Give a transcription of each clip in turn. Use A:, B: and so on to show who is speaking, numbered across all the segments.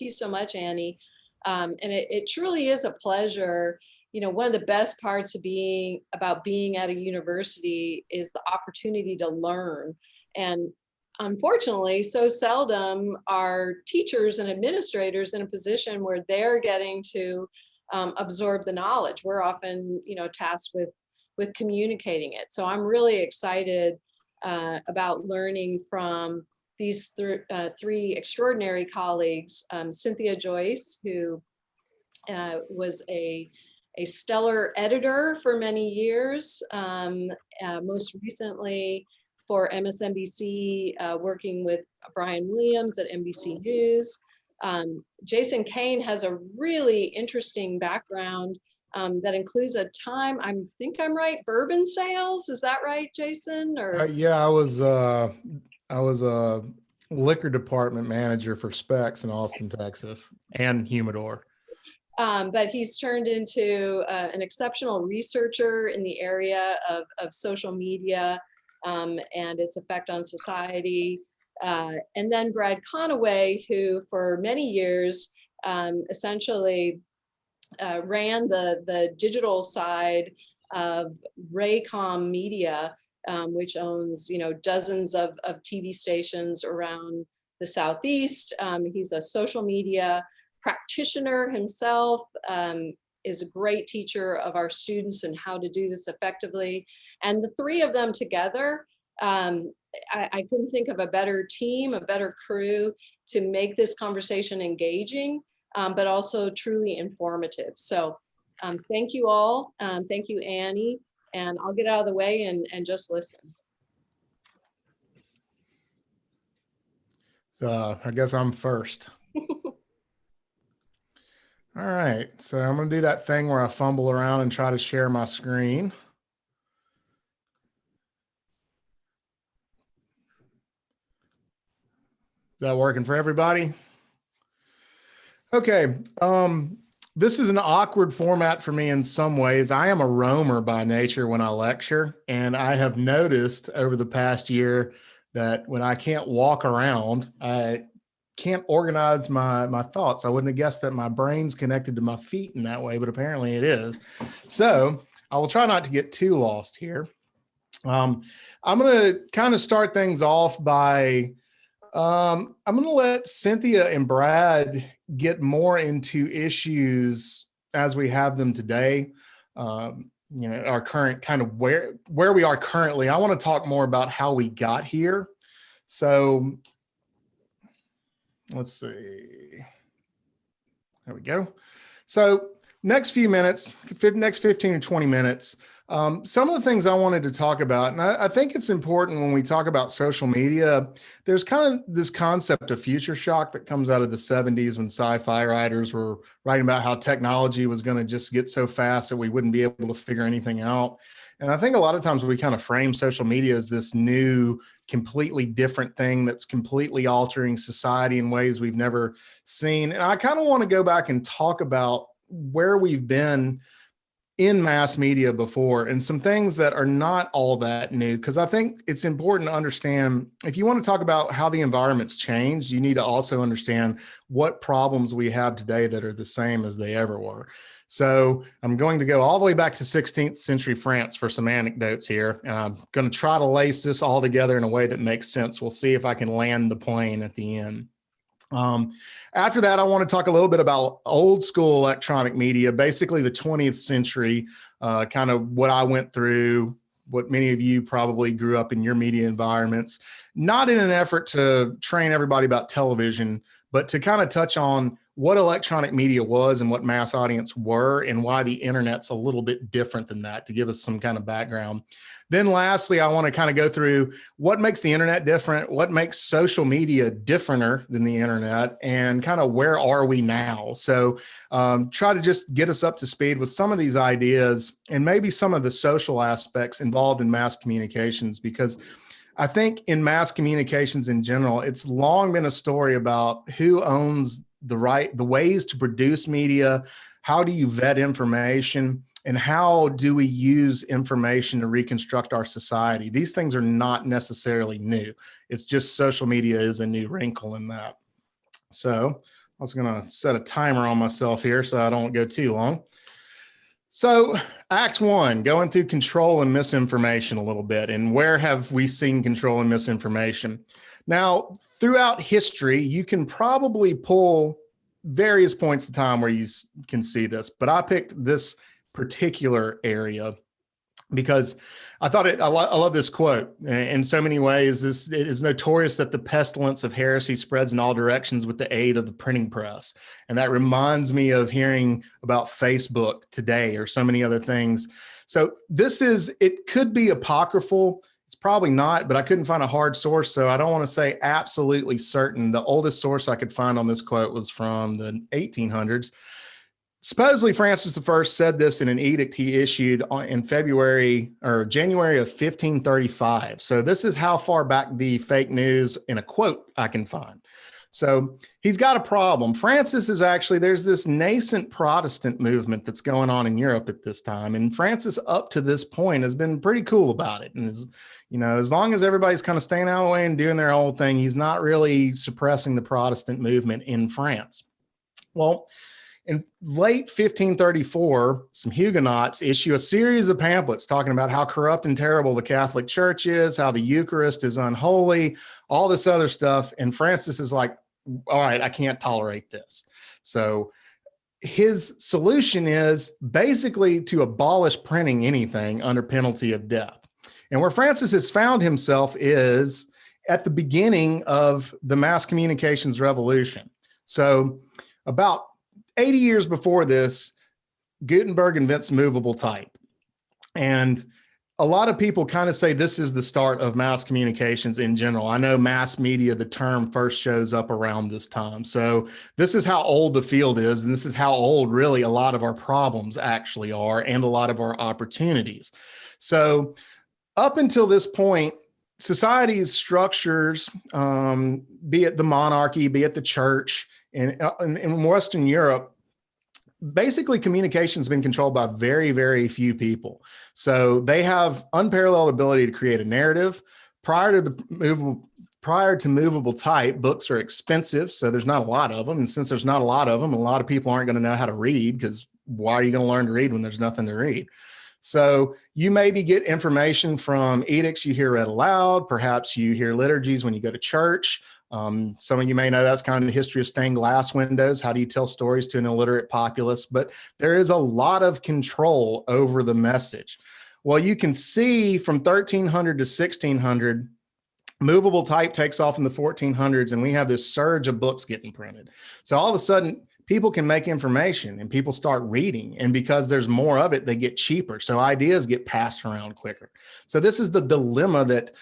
A: you so much, Annie. And it truly is a pleasure. One of the best parts of being at a university is the opportunity to learn. And unfortunately, so seldom are teachers and administrators in a position where they're getting to absorb the knowledge. We're often, tasked with communicating it. So I'm really excited about learning from these three extraordinary colleagues. Cynthia Joyce, who was a stellar editor for many years, most recently for MSNBC, working with Brian Williams at NBC News. Jason Kane has a really interesting background that includes a time, I think I'm right, bourbon sales. Is that right, Jason? Or
B: yeah, I was a liquor department manager for Specs in Austin, Texas, and Humidor.
A: But he's turned into an exceptional researcher in the area of social media and its effect on society. And then Brad Conaway, who for many years essentially ran the digital side of Raycom Media, which owns dozens of TV stations around the Southeast. He's a social media practitioner himself, is a great teacher of our students and how to do this effectively. And the three of them together, I couldn't think of a better team, a better crew to make this conversation engaging, but also truly informative. So thank you all. Thank you, Annie. And I'll get out of the way and just listen.
B: So I guess I'm first. All right, so I'm going to do that thing where I fumble around and try to share my screen. Is that working for everybody? Okay, this is an awkward format for me in some ways. I am a roamer by nature when I lecture, and I have noticed over the past year that when I can't walk around, I can't organize my thoughts. I wouldn't have guessed that my brain's connected to my feet in that way, but apparently it is. So I will try not to get too lost here. I'm going to kind of start things off by, I'm going to let Cynthia and Brad get more into issues as we have them today. Our current kind of where we are currently. I want to talk more about how we got here. So let's see. There we go. So next few minutes, next 15 to 20 minutes, some of the things I wanted to talk about, and I think it's important when we talk about social media, there's kind of this concept of future shock that comes out of the 70s when sci-fi writers were writing about how technology was going to just get so fast that we wouldn't be able to figure anything out. And I think a lot of times we kind of frame social media as this new, completely different thing that's completely altering society in ways we've never seen. And I kind of want to go back and talk about where we've been in mass media before and some things that are not all that new, because I think it's important to understand, if you want to talk about how the environment's changed, you need to also understand what problems we have today that are the same as they ever were. So I'm going to go all the way back to 16th century France for some anecdotes here. I'm going to try to lace this all together in a way that makes sense. We'll see if I can land the plane at the end. After that, I want to talk a little bit about old school electronic media, basically the 20th century, kind of what I went through, what many of you probably grew up in your media environments, not in an effort to train everybody about television, but to kind of touch on what electronic media was and what mass audience were and why the internet's a little bit different than that, to give us some kind of background. Then lastly, I want to kind of go through what makes the internet different, what makes social media differenter than the internet, and kind of where are we now? So try to just get us up to speed with some of these ideas and maybe some of the social aspects involved in mass communications, because I think in mass communications in general, it's long been a story about who owns the ways to produce media, how do you vet information, and how do we use information to reconstruct our society. These things are not necessarily new. It's just social media is a new wrinkle in that. So I was going to set a timer on myself here so I don't go too long. So Act 1, going through control and misinformation a little bit, and where have we seen control and misinformation? Now, throughout history, you can probably pull various points of time where you can see this, but I picked this particular area because I thought I love this quote in so many ways. It is notorious that the pestilence of heresy spreads in all directions with the aid of the printing press. And that reminds me of hearing about Facebook today or so many other things. So it could be apocryphal. It's probably not, but I couldn't find a hard source. So I don't want to say absolutely certain. The oldest source I could find on this quote was from the 1800s. Supposedly, Francis I said this in an edict he issued in January of 1535. So this is how far back the fake news in a quote I can find. So he's got a problem. Francis is there's this nascent Protestant movement that's going on in Europe at this time. And Francis, up to this point, has been pretty cool about it. And as long as everybody's kind of staying out of the way and doing their own thing, he's not really suppressing the Protestant movement in France. Well, in late 1534, some Huguenots issue a series of pamphlets talking about how corrupt and terrible the Catholic Church is, how the Eucharist is unholy, all this other stuff. And Francis is like, all right, I can't tolerate this. So his solution is basically to abolish printing anything under penalty of death. And where Francis has found himself is at the beginning of the mass communications revolution. So about 80 years before this, Gutenberg invents movable type. And a lot of people kind of say this is the start of mass communications in general. I know mass media, the term first shows up around this time. So this is how old the field is. And this is how old really a lot of our problems actually are and a lot of our opportunities. So up until this point, society's structures, be it the monarchy, be it the church, in Western Europe, basically communication has been controlled by very, very few people. So they have unparalleled ability to create a narrative. Prior to movable type, books are expensive, so there's not a lot of them. And since there's not a lot of them, a lot of people aren't going to know how to read, because why are you going to learn to read when there's nothing to read? So you maybe get information from edicts you hear read aloud. Perhaps you hear liturgies when you go to church. Some of you may know that's kind of the history of stained glass windows. How do you tell stories to an illiterate populace? But there is a lot of control over the message. Well, you can see from 1300 to 1600, movable type takes off in the 1400s, and we have this surge of books getting printed. So all of a sudden, people can make information and people start reading. And because there's more of it, they get cheaper. So ideas get passed around quicker. So this is the dilemma that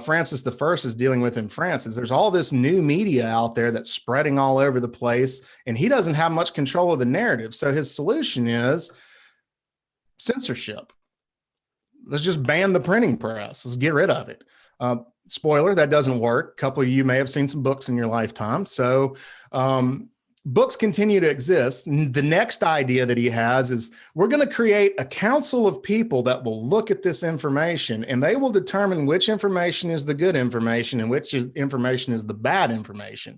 B: Francis I is dealing with in France, is there's all this new media out there that's spreading all over the place, and he doesn't have much control of the narrative. So his solution is censorship. Let's just ban the printing press. Let's get rid of it. Spoiler, that doesn't work. A couple of you may have seen some books in your lifetime. So books continue to exist. The next idea that he has is we're going to create a council of people that will look at this information, and they will determine which information is the good information and which information is the bad information.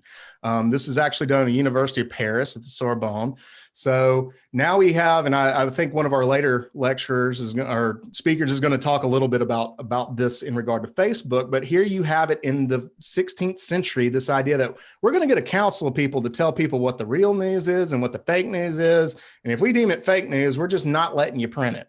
B: This is actually done at the University of Paris at the Sorbonne. So now we have, and I think one of our later lecturers or speakers is going to talk a little bit about this in regard to Facebook, but here you have it in the 16th century, this idea that we're going to get a council of people to tell people what the real news is and what the fake news is. And if we deem it fake news, we're just not letting you print it.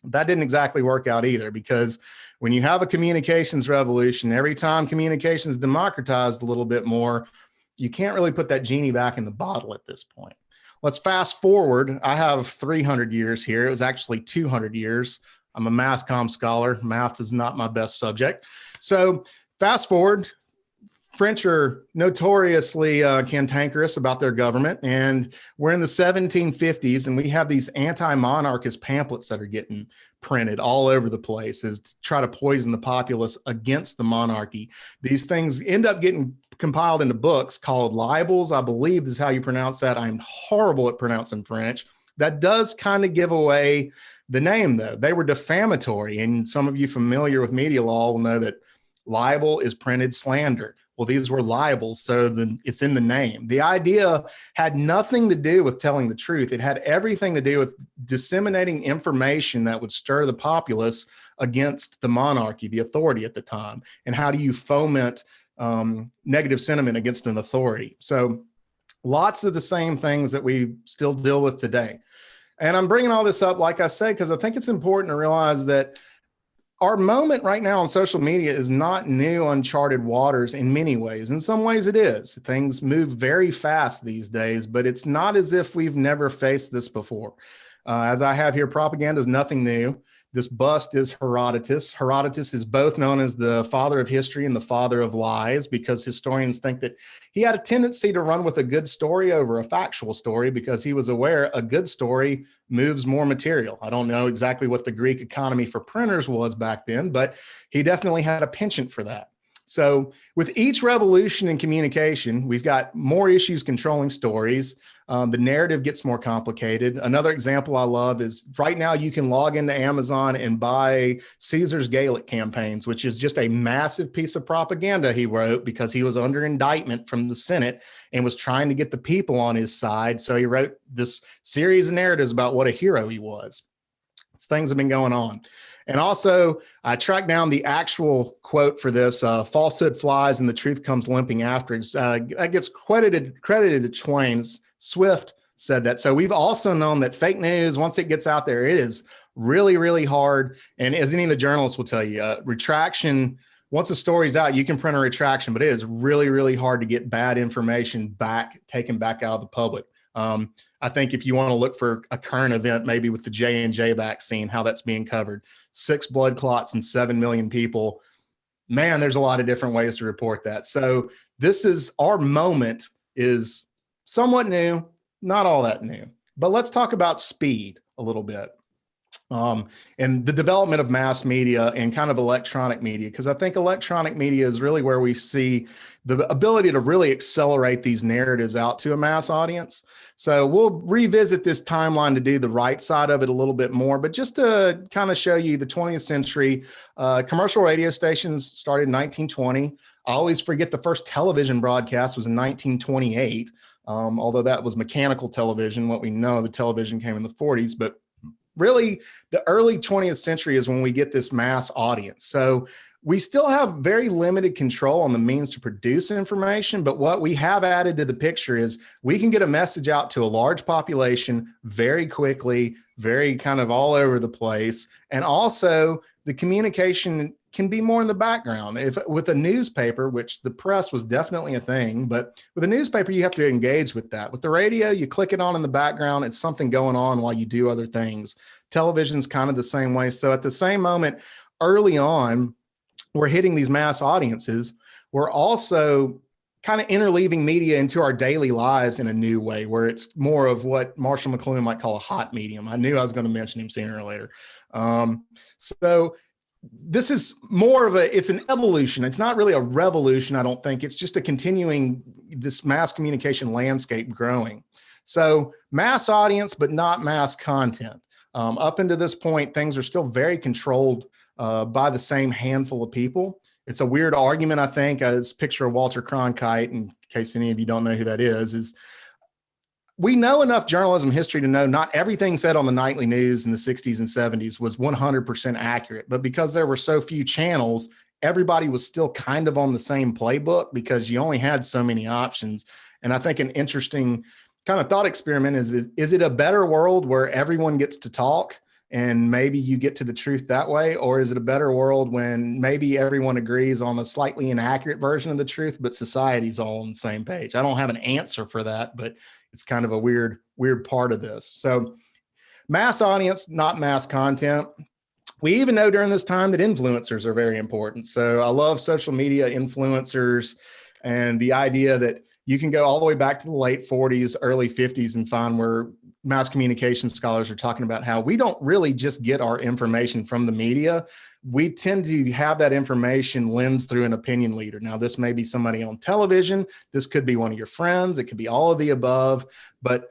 B: That didn't exactly work out either, because when you have a communications revolution, every time communications democratized a little bit more, you can't really put that genie back in the bottle at this point. Let's fast forward. I have 300 years here. It was actually 200 years. I'm a mass comm scholar. Math is not my best subject. So fast forward, French are notoriously cantankerous about their government. And we're in the 1750s, and we have these anti-monarchist pamphlets that are getting printed all over the place as to try to poison the populace against the monarchy. These things end up getting compiled into books called libels, I believe is how you pronounce that. I'm horrible at pronouncing French. That does kind of give away the name, though. They were defamatory, and some of you familiar with media law will know that libel is printed slander. Well, these were libels, so then it's in the name. The idea had nothing to do with telling the truth. It had everything to do with disseminating information that would stir the populace against the monarchy, the authority at the time. And how do you foment negative sentiment against an authority? So lots of the same things that we still deal with today. And I'm bringing all this up, like I say, because I think it's important to realize that our moment right now on social media is not new, uncharted waters in many ways. In some ways it is. Things move very fast these days, but it's not as if we've never faced this before. As I have here, propaganda is nothing new. This bust is Herodotus. Herodotus is both known as the father of history and the father of lies, because historians think that he had a tendency to run with a good story over a factual story because he was aware a good story moves more material. I don't know exactly what the Greek economy for printers was back then, but he definitely had a penchant for that. So with each revolution in communication, we've got more issues controlling stories. The narrative gets more complicated. Another example I love is right now you can log into Amazon and buy Caesar's Gaelic campaigns, which is just a massive piece of propaganda he wrote because he was under indictment from the Senate and was trying to get the people on his side. So he wrote this series of narratives about what a hero he was. Things have been going on. And also, I tracked down the actual quote for this: falsehood flies and the truth comes limping after. That gets credited to Twain. Swift said that. So we've also known that fake news, once it gets out there, it is really, really hard. And as any of the journalists will tell you, retraction, once a story's out, you can print a retraction, but it is really, really hard to get bad information taken back out of the public. I think if you want to look for a current event, maybe with the J&J vaccine, how that's being covered, 6 blood clots and 7 million people, man, there's a lot of different ways to report that. So this is our moment is somewhat new, not all that new, but let's talk about speed a little bit. And the development of mass media and kind of electronic media, because I think electronic media is really where we see the ability to really accelerate these narratives out to a mass audience. So we'll revisit this timeline to do the right side of it a little bit more, but just to kind of show you the 20th century, commercial radio stations started in 1920. I always forget the first television broadcast was in 1928, although that was mechanical television. What we know, the television came in the 40s, but really the early 20th century is when we get this mass audience. So we still have very limited control on the means to produce information, but what we have added to the picture is we can get a message out to a large population very quickly, very kind of all over the place. And also the communication can be more in the background. If with a newspaper, which the press was definitely a thing, but with a newspaper, you have to engage with that. With the radio, you click it on in the background. It's something going on while you do other things. Television's kind of the same way. So at the same moment, early on, we're hitting these mass audiences. We're also kind of interleaving media into our daily lives in a new way, where it's more of what Marshall McLuhan might call a hot medium. I knew I was going to mention him sooner or later. So this is more of it's an evolution. It's not really a revolution, I don't think. It's just a continuing this mass communication landscape growing. So mass audience, but not mass content. Up until this point, things are still very controlled by the same handful of people. It's a weird argument, I think. This picture of Walter Cronkite, in case any of you don't know who that is we know enough journalism history to know not everything said on the nightly news in the 60s and 70s was 100% accurate. But because there were so few channels, everybody was still kind of on the same playbook because you only had so many options. And I think an interesting kind of thought experiment is it a better world where everyone gets to talk and maybe you get to the truth that way? Or is it a better world when maybe everyone agrees on a slightly inaccurate version of the truth, but society's all on the same page? I don't have an answer for that, but it's kind of a weird part of this. So mass audience, not mass content. We even know during this time that influencers are very important. So I love social media influencers and the idea that you can go all the way back to the late 40s, early 50s and find where mass communication scholars are talking about how we don't really just get our information from the media. We tend to have that information lensed through an opinion leader. Now, this may be somebody on television. This could be one of your friends. It could be all of the above. But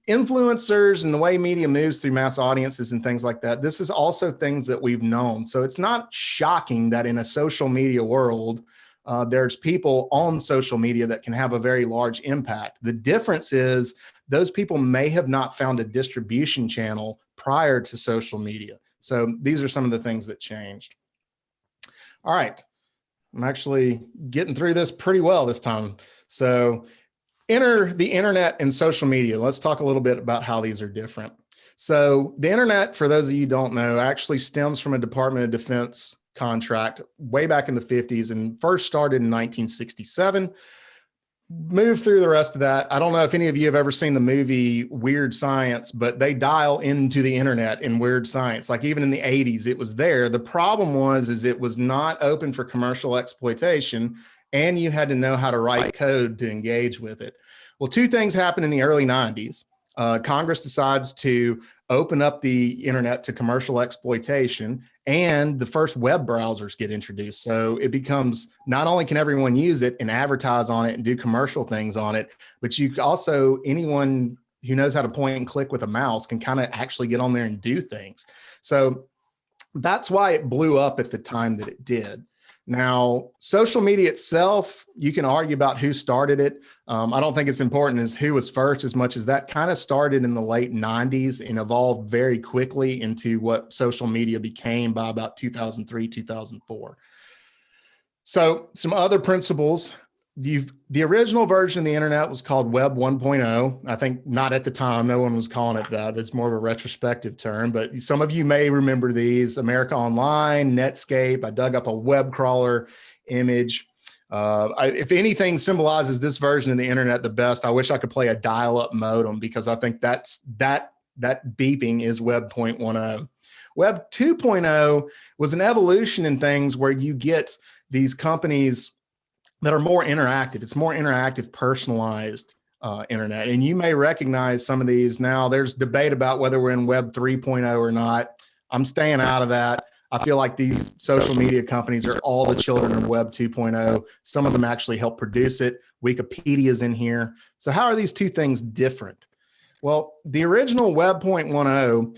B: influencers and the way media moves through mass audiences and things like that, this is also things that we've known. So it's not shocking that in a social media world, there's people on social media that can have a very large impact. The difference is those people may have not found a distribution channel prior to social media. So these are some of the things that changed. All right. I'm actually getting through this pretty well this time. So enter the internet and social media. Let's talk a little bit about how these are different. So the internet, for those of you who don't know, actually stems from a Department of Defense contract way back in the 50s and first started in 1967. Move through the rest of that. I don't know if any of you have ever seen the movie Weird Science, but they dial into the internet in Weird Science. Like even in the 80s, it was there. The problem is it was not open for commercial exploitation, and you had to know how to write code to engage with it. Well, two things happened in the early 90s. Congress decides to open up the internet to commercial exploitation, and the first web browsers get introduced. So it becomes not only can everyone use it and advertise on it and do commercial things on it, but you also, anyone who knows how to point and click with a mouse can kind of actually get on there and do things. So that's why it blew up at the time that it did. Now, social media itself, you can argue about who started it. I don't think it's important as who was first as much as that kind of started in the late 90s and evolved very quickly into what social media became by about 2003, 2004. So some other principles. The original version of the internet was called Web 1.0. I think not at the time, no one was calling it that. It's more of a retrospective term, but some of you may remember these: America Online, Netscape. I dug up a web crawler image. If anything symbolizes this version of the internet the best, I wish I could play a dial-up modem, because I think that beeping is Web 1.0. Web 2.0 was an evolution in things where you get these companies that are more interactive. It's more interactive, personalized internet. And you may recognize some of these now. There's debate about whether we're in Web 3.0 or not. I'm staying out of that. I feel like these social media companies are all the children of Web 2.0. Some of them actually help produce it. Wikipedia's in here. So how are these two things different? Well, the original Web 1.0,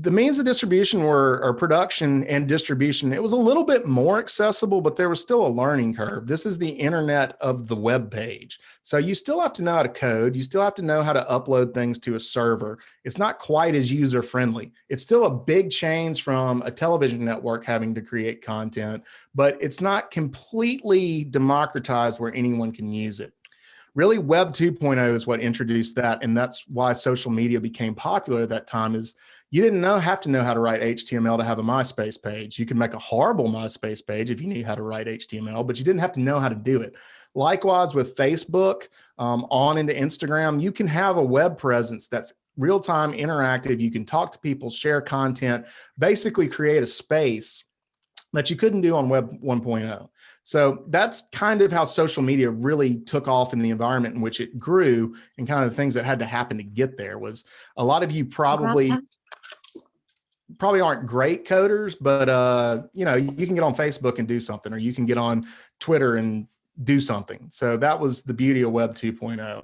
B: the means of distribution or production and distribution, it was a little bit more accessible, but there was still a learning curve. This is the internet of the web page. So you still have to know how to code. You still have to know how to upload things to a server. It's not quite as user friendly. It's still a big change from a television network having to create content, but it's not completely democratized where anyone can use it. Really, Web 2.0 is what introduced that. And that's why social media became popular at that time. Is you didn't have to know how to write HTML to have a MySpace page. You could make a horrible MySpace page if you knew how to write HTML, but you didn't have to know how to do it. Likewise with Facebook, on into Instagram, you can have a web presence that's real-time interactive. You can talk to people, share content, basically create a space that you couldn't do on Web 1.0. So that's kind of how social media really took off in the environment in which it grew, and kind of the things that had to happen to get there. Was a lot of you probably aren't great coders, but you know, you can get on Facebook and do something, or you can get on Twitter and do something. So that was the beauty of Web 2.0.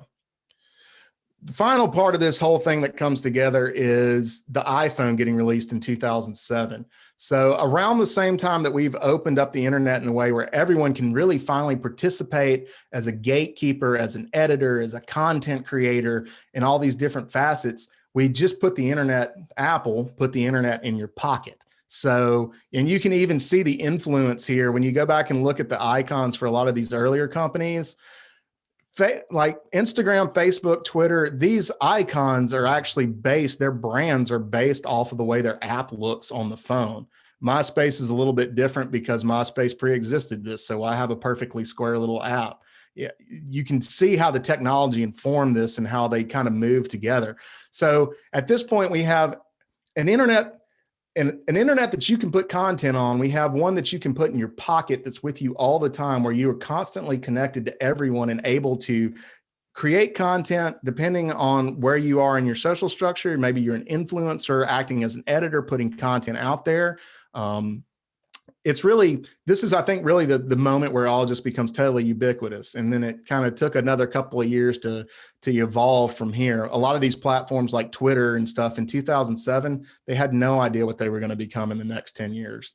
B: The final part of this whole thing that comes together is the iPhone getting released in 2007. So around the same time that we've opened up the internet in a way where everyone can really finally participate as a gatekeeper, as an editor, as a content creator, in all these different facets, we just put the internet, Apple put the internet in your pocket. So, and you can even see the influence here when you go back and look at the icons for a lot of these earlier companies, like Instagram, Facebook, Twitter. These icons are actually based, their brands are based off of the way their app looks on the phone. MySpace is a little bit different because MySpace pre-existed this. So I have a perfectly square little app. Yeah, you can see how the technology informed this and how they kind of move together. So at this point, we have an internet that you can put content on. We have one that you can put in your pocket that's with you all the time, where you are constantly connected to everyone and able to create content depending on where you are in your social structure. Maybe you're an influencer acting as an editor, putting content out there. It's really, this is, I think, really the moment where it all just becomes totally ubiquitous. And then it kind of took another couple of years to evolve from here. A lot of these platforms like Twitter and stuff in 2007, they had no idea what they were going to become in the next 10 years.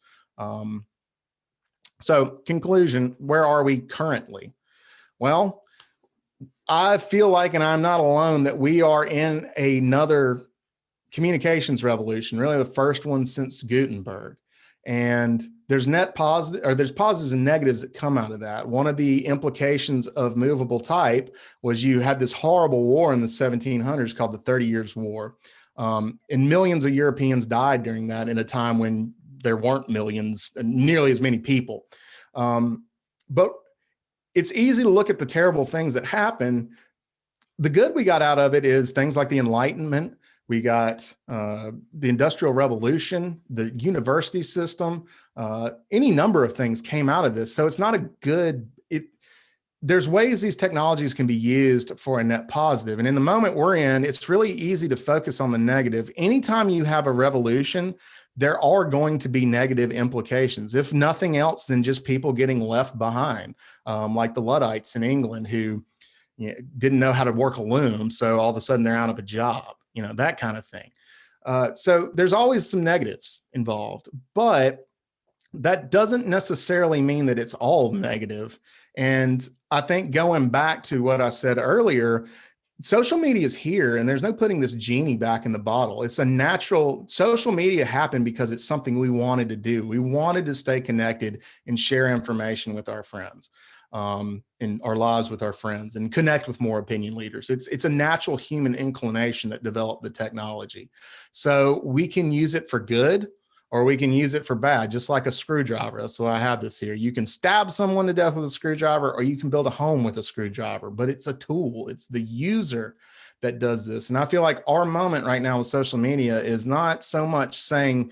B: So conclusion, where are we currently? Well, I feel like, and I'm not alone, that we are in another communications revolution, really the first one since Gutenberg. And there's net positive, or there's positives and negatives that come out of that. One of the implications of movable type was you had this horrible war in the 1700s called the 30 Years' War. And millions of Europeans died during that in a time when there weren't millions, nearly as many people. But it's easy to look at the terrible things that happen. The good we got out of it is things like the Enlightenment. We got the Industrial Revolution, the university system, any number of things came out of this. So it's not a good, there's ways these technologies can be used for a net positive. And in the moment we're in, it's really easy to focus on the negative. Anytime you have a revolution, there are going to be negative implications, if nothing else than just people getting left behind, like the Luddites in England who didn't know how to work a loom. So all of a sudden they're out of a job, that kind of thing. So there's always some negatives involved, but that doesn't necessarily mean that it's all negative. And I think going back to what I said earlier, social media is here and there's no putting this genie back in the bottle. It's a natural, social media happened because it's something we wanted to do. We wanted to stay connected and share information with our friends, in our lives with our friends, and connect with more opinion leaders. It's a natural human inclination that developed the technology. So we can use it for good or we can use it for bad, just like a screwdriver. That's why I have this here. You can stab someone to death with a screwdriver, or you can build a home with a screwdriver, but it's a tool. It's the user that does this. And I feel like our moment right now with social media is not so much saying,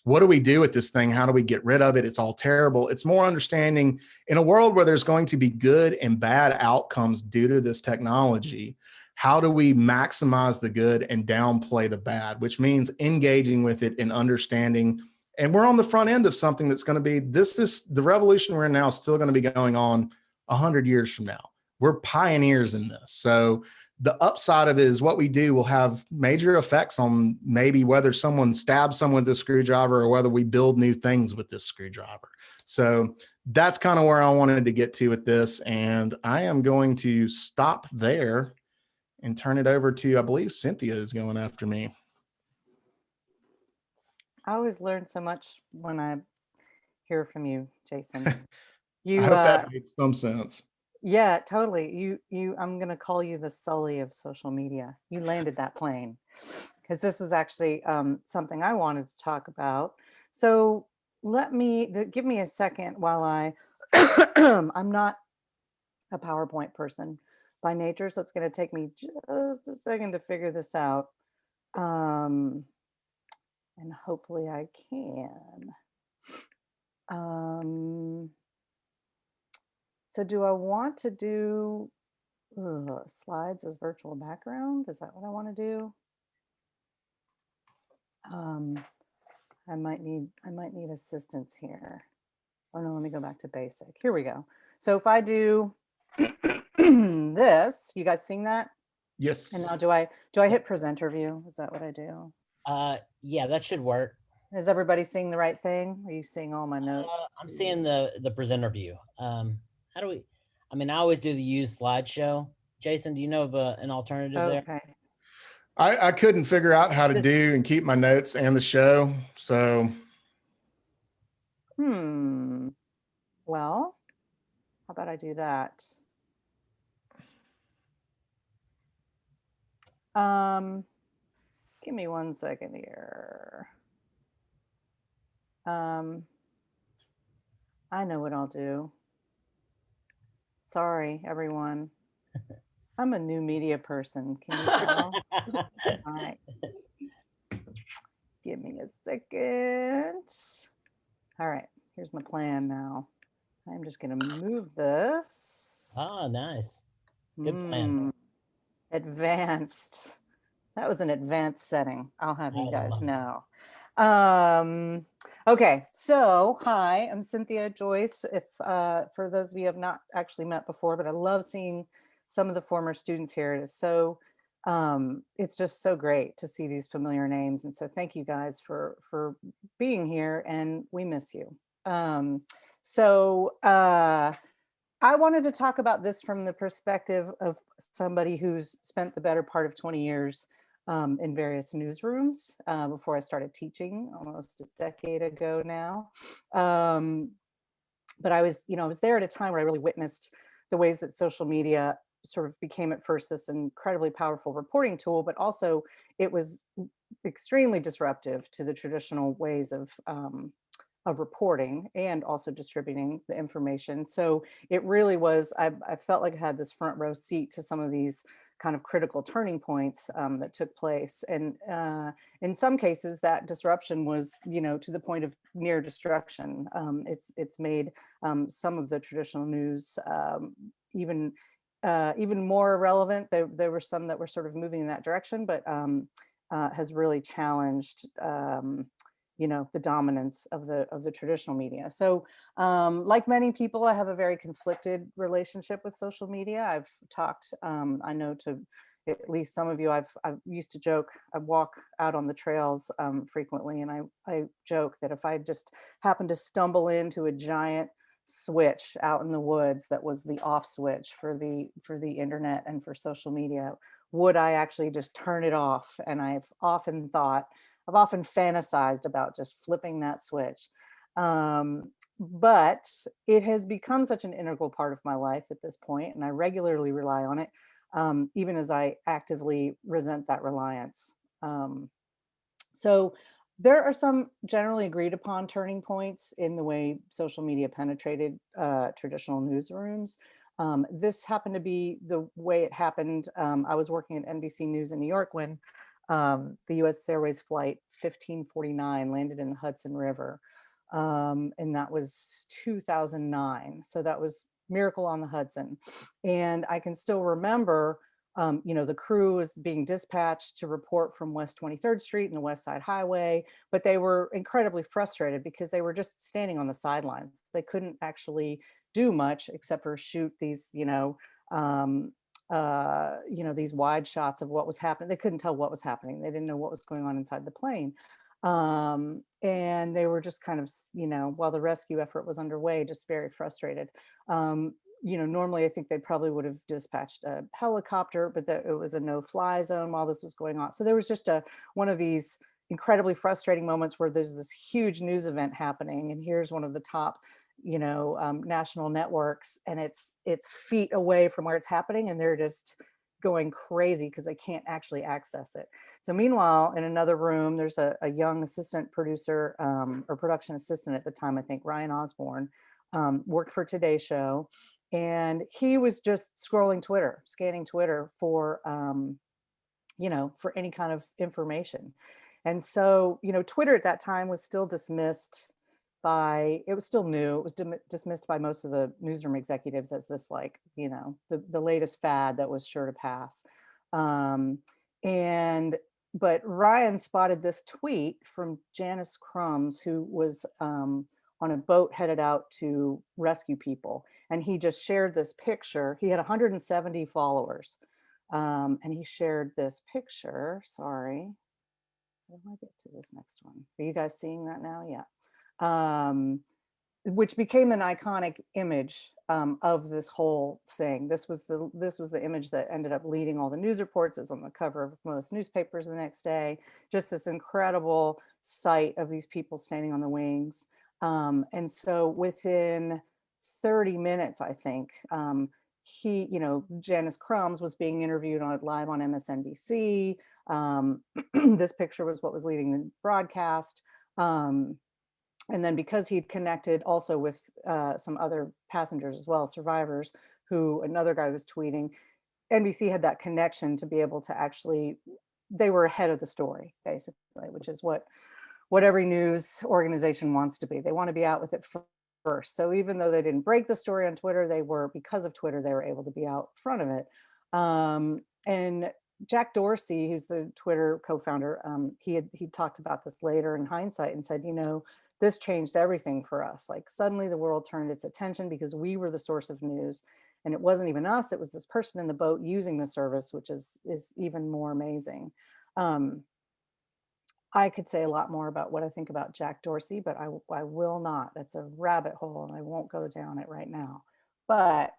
B: what do we do with this thing? How do we get rid of it? It's all terrible. It's more understanding in a world where there's going to be good and bad outcomes due to this technology. How do we maximize the good and downplay the bad, which means engaging with it and understanding. And we're on the front end of something that's going to be, this is the revolution we're in now is still going to be going on 100 years from now. We're pioneers in this. So the upside of it is what we do will have major effects on maybe whether someone stabs someone with a screwdriver or whether we build new things with this screwdriver. So that's kind of where I wanted to get to with this. And I am going to stop there and turn it over to, I believe Cynthia is going after me.
C: I always learn so much when I hear from you, Jason.
B: I
C: You,
B: hope that makes some sense.
C: yeah, totally. I'm gonna call you the Sully of social media. You landed that plane because this is actually something I wanted to talk about. So give me a second while I'm not a PowerPoint person by nature, so it's going to take me just a second to figure this out. And hopefully I can. So do I want to do slides as virtual background? Is that what I want to do? I might need assistance here. Oh no, let me go back to basic. Here we go. So if I do this, you guys seeing that?
B: Yes.
C: And now do I hit presenter view? Is that what I do?
D: Yeah, that should work.
C: Is everybody seeing the right thing? Are you seeing all my notes?
D: I'm seeing the presenter view. How do we, I always do the use slideshow. Jason, do you know of an alternative there?
C: Okay.
B: I couldn't figure out how to do and keep my notes and the show. So.
C: Well, how about I do that? Give me 1 second here. I know what I'll do. Sorry, everyone. I'm a new media person. Can you tell? All right. Give me a second. All right, here's my plan now. I'm just going to move this.
D: Ah, nice. Good plan.
C: Advanced. That was an advanced setting. I'll have you guys know. Okay, so hi, I'm Cynthia Joyce. If for those of you who have not actually met before, but I love seeing some of the former students here. It is so it's just so great to see these familiar names, and so thank you guys for being here, and we miss you. So I wanted to talk about this from the perspective of somebody who's spent the better part of 20 years in various newsrooms before I started teaching almost a decade ago now. But I was, I was there at a time where I really witnessed the ways that social media sort of became at first this incredibly powerful reporting tool, but also it was extremely disruptive to the traditional ways of reporting and also distributing the information. So it really was, I felt like I had this front row seat to some of these kind of critical turning points that took place. And in some cases that disruption was, to the point of near destruction. It's made some of the traditional news even more relevant. There were some that were sort of moving in that direction, but has really challenged the dominance of the traditional media. So like many people, I have a very conflicted relationship with social media. I've talked, I know, to at least some of you, I've used to joke, I walk out on the trails frequently, and I joke that if I just happened to stumble into a giant switch out in the woods that was the off switch for the internet and for social media, would I actually just turn it off? And I've often fantasized about just flipping that switch. But it has become such an integral part of my life at this point, and I regularly rely on it, even as I actively resent that reliance. So there are some generally agreed upon turning points in the way social media penetrated traditional newsrooms. This happened to be the way it happened. I was working at NBC News in New York when the US Airways flight 1549 landed in the Hudson River. And that was 2009. So that was Miracle on the Hudson. And I can still remember, the crew was being dispatched to report from West 23rd Street and the West Side Highway, but they were incredibly frustrated because they were just standing on the sidelines. They couldn't actually do much except for shoot these, these wide shots of what was happening. They couldn't tell what was happening. They didn't know what was going on inside the plane. And they were just kind of, while the rescue effort was underway, just very frustrated. Normally I think they probably would have dispatched a helicopter, but it was a no-fly zone while this was going on. So there was just one of these incredibly frustrating moments where there's this huge news event happening, and here's one of the top national networks, and it's feet away from where it's happening, and they're just going crazy because they can't actually access it. So meanwhile, in another room, there's a young assistant producer or production assistant at the time, I think Ryan Osborne, worked for Today Show, and he was just scrolling Twitter, scanning Twitter for for any kind of information. And so Twitter at that time was still dismissed it was still new. It was dismissed by most of the newsroom executives as this, like, the latest fad that was sure to pass. But Ryan spotted this tweet from Janice Crumbs, who was on a boat headed out to rescue people. And he just shared this picture. He had 170 followers. And he shared this picture. Sorry. How do I get to this next one? Are you guys seeing that now? Yeah. Which became an iconic image of this whole thing. This was the image that ended up leading all the news reports. It was on the cover of most newspapers the next day. Just this incredible sight of these people standing on the wings. And so within 30 minutes, I think, Janice Crumbs was being interviewed live on MSNBC. This picture was what was leading the broadcast. And then because he'd connected also with some other passengers as well, survivors, who another guy was tweeting, NBC had that connection to be able to they were ahead of the story, basically, which is what every news organization wants to be. They want to be out with it first. So even though they didn't break the story on Twitter, because of Twitter, they were able to be out front of it. And Jack Dorsey, who's the Twitter co-founder, he talked about this later in hindsight and said, this changed everything for us. Like, suddenly the world turned its attention because we were the source of news, and it wasn't even us, it was this person in the boat using the service, which is even more amazing. I could say a lot more about what I think about Jack Dorsey, but I will not. That's a rabbit hole and I won't go down it right now. But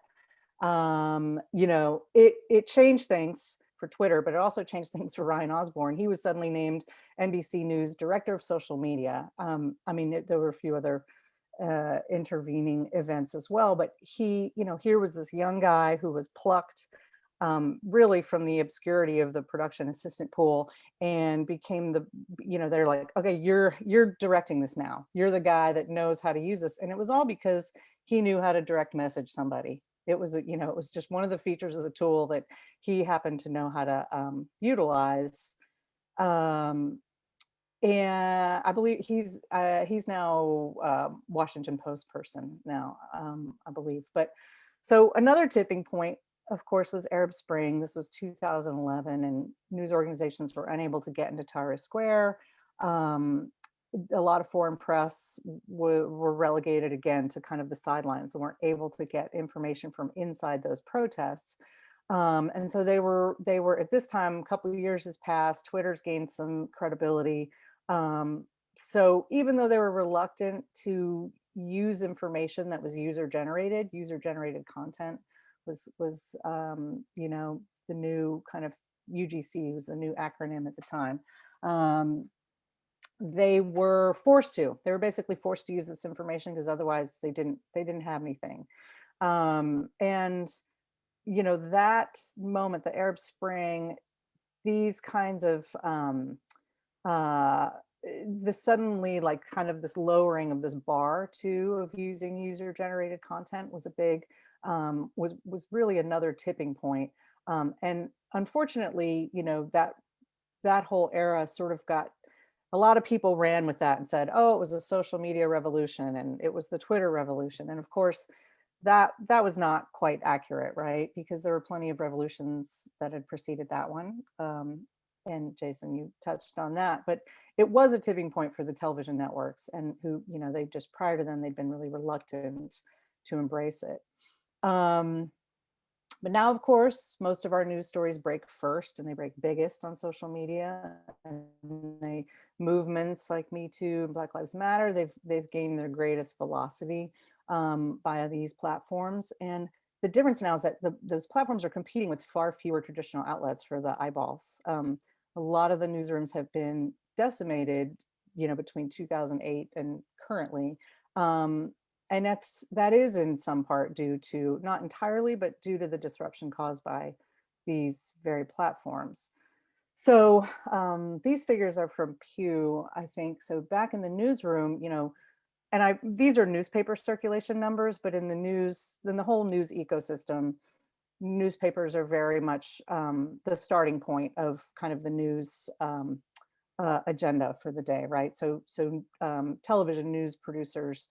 C: you know, it changed things for Twitter, but it also changed things for Ryan Osborne. He was suddenly named NBC News Director of Social Media. I mean, there were a few other intervening events as well, but he, you know, here was this young guy who was plucked really from the obscurity of the production assistant pool and became the, you know, they're like, okay, you're directing this now. You're the guy that knows how to use this. And it was all because he knew how to direct message somebody. It was, you know, it was just one of the features of the tool that he happened to know how to utilize. Um, and I believe he's now Washington Post person now, I believe. But so another tipping point, of course, was Arab Spring. This was 2011, and news organizations were unable to get into Tahrir Square. Um, a lot of foreign press were relegated again to kind of the sidelines and weren't able to get information from inside those protests. And so they were at this time, a couple of years has passed, Twitter's gained some credibility. Um, so even though they were reluctant to use information that was user generated content was you know, the new kind of UGC was the new acronym at the time. They were basically forced to use this information because otherwise they didn't have anything. And you know, that moment, the Arab Spring, these kinds of uh, the suddenly like kind of this lowering of this bar too of using user generated content was a big was really another tipping point. And unfortunately, you know, that whole era sort of got, a lot of people ran with that and said, oh, it was a social media revolution and it was the Twitter revolution. And of course, that was not quite accurate, right? Because there were plenty of revolutions that had preceded that one. And Jason, you touched on that, but it was a tipping point for the television networks, and who, you know, they just prior to then they'd been really reluctant to embrace it. But now, of course, most of our news stories break first and they break biggest on social media. And they movements like Me Too and Black Lives Matter, they've gained their greatest velocity via these platforms. And the difference now is that those platforms are competing with far fewer traditional outlets for the eyeballs. A lot of the newsrooms have been decimated, you know, between 2008 and currently. And that is in some part due to, not entirely, but due to the disruption caused by these very platforms. So these figures are from Pew, I think. So back in the newsroom, you know, and these are newspaper circulation numbers, but in the whole news ecosystem, newspapers are very much the starting point of kind of the news agenda for the day, right? So television news producers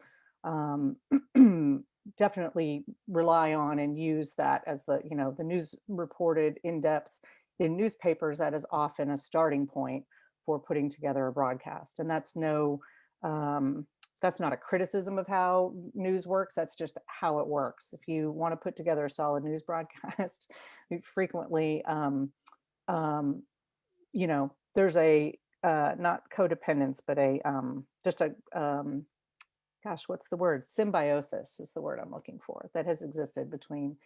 C: definitely rely on and use that as the, you know, the news reported in depth in newspapers. That is often a starting point for putting together a broadcast. And that's not a criticism of how news works. That's just how it works. If you want to put together a solid news broadcast, frequently, you know, there's a not codependence, but just a gosh, what's the word? Symbiosis is the word I'm looking for, that has existed between.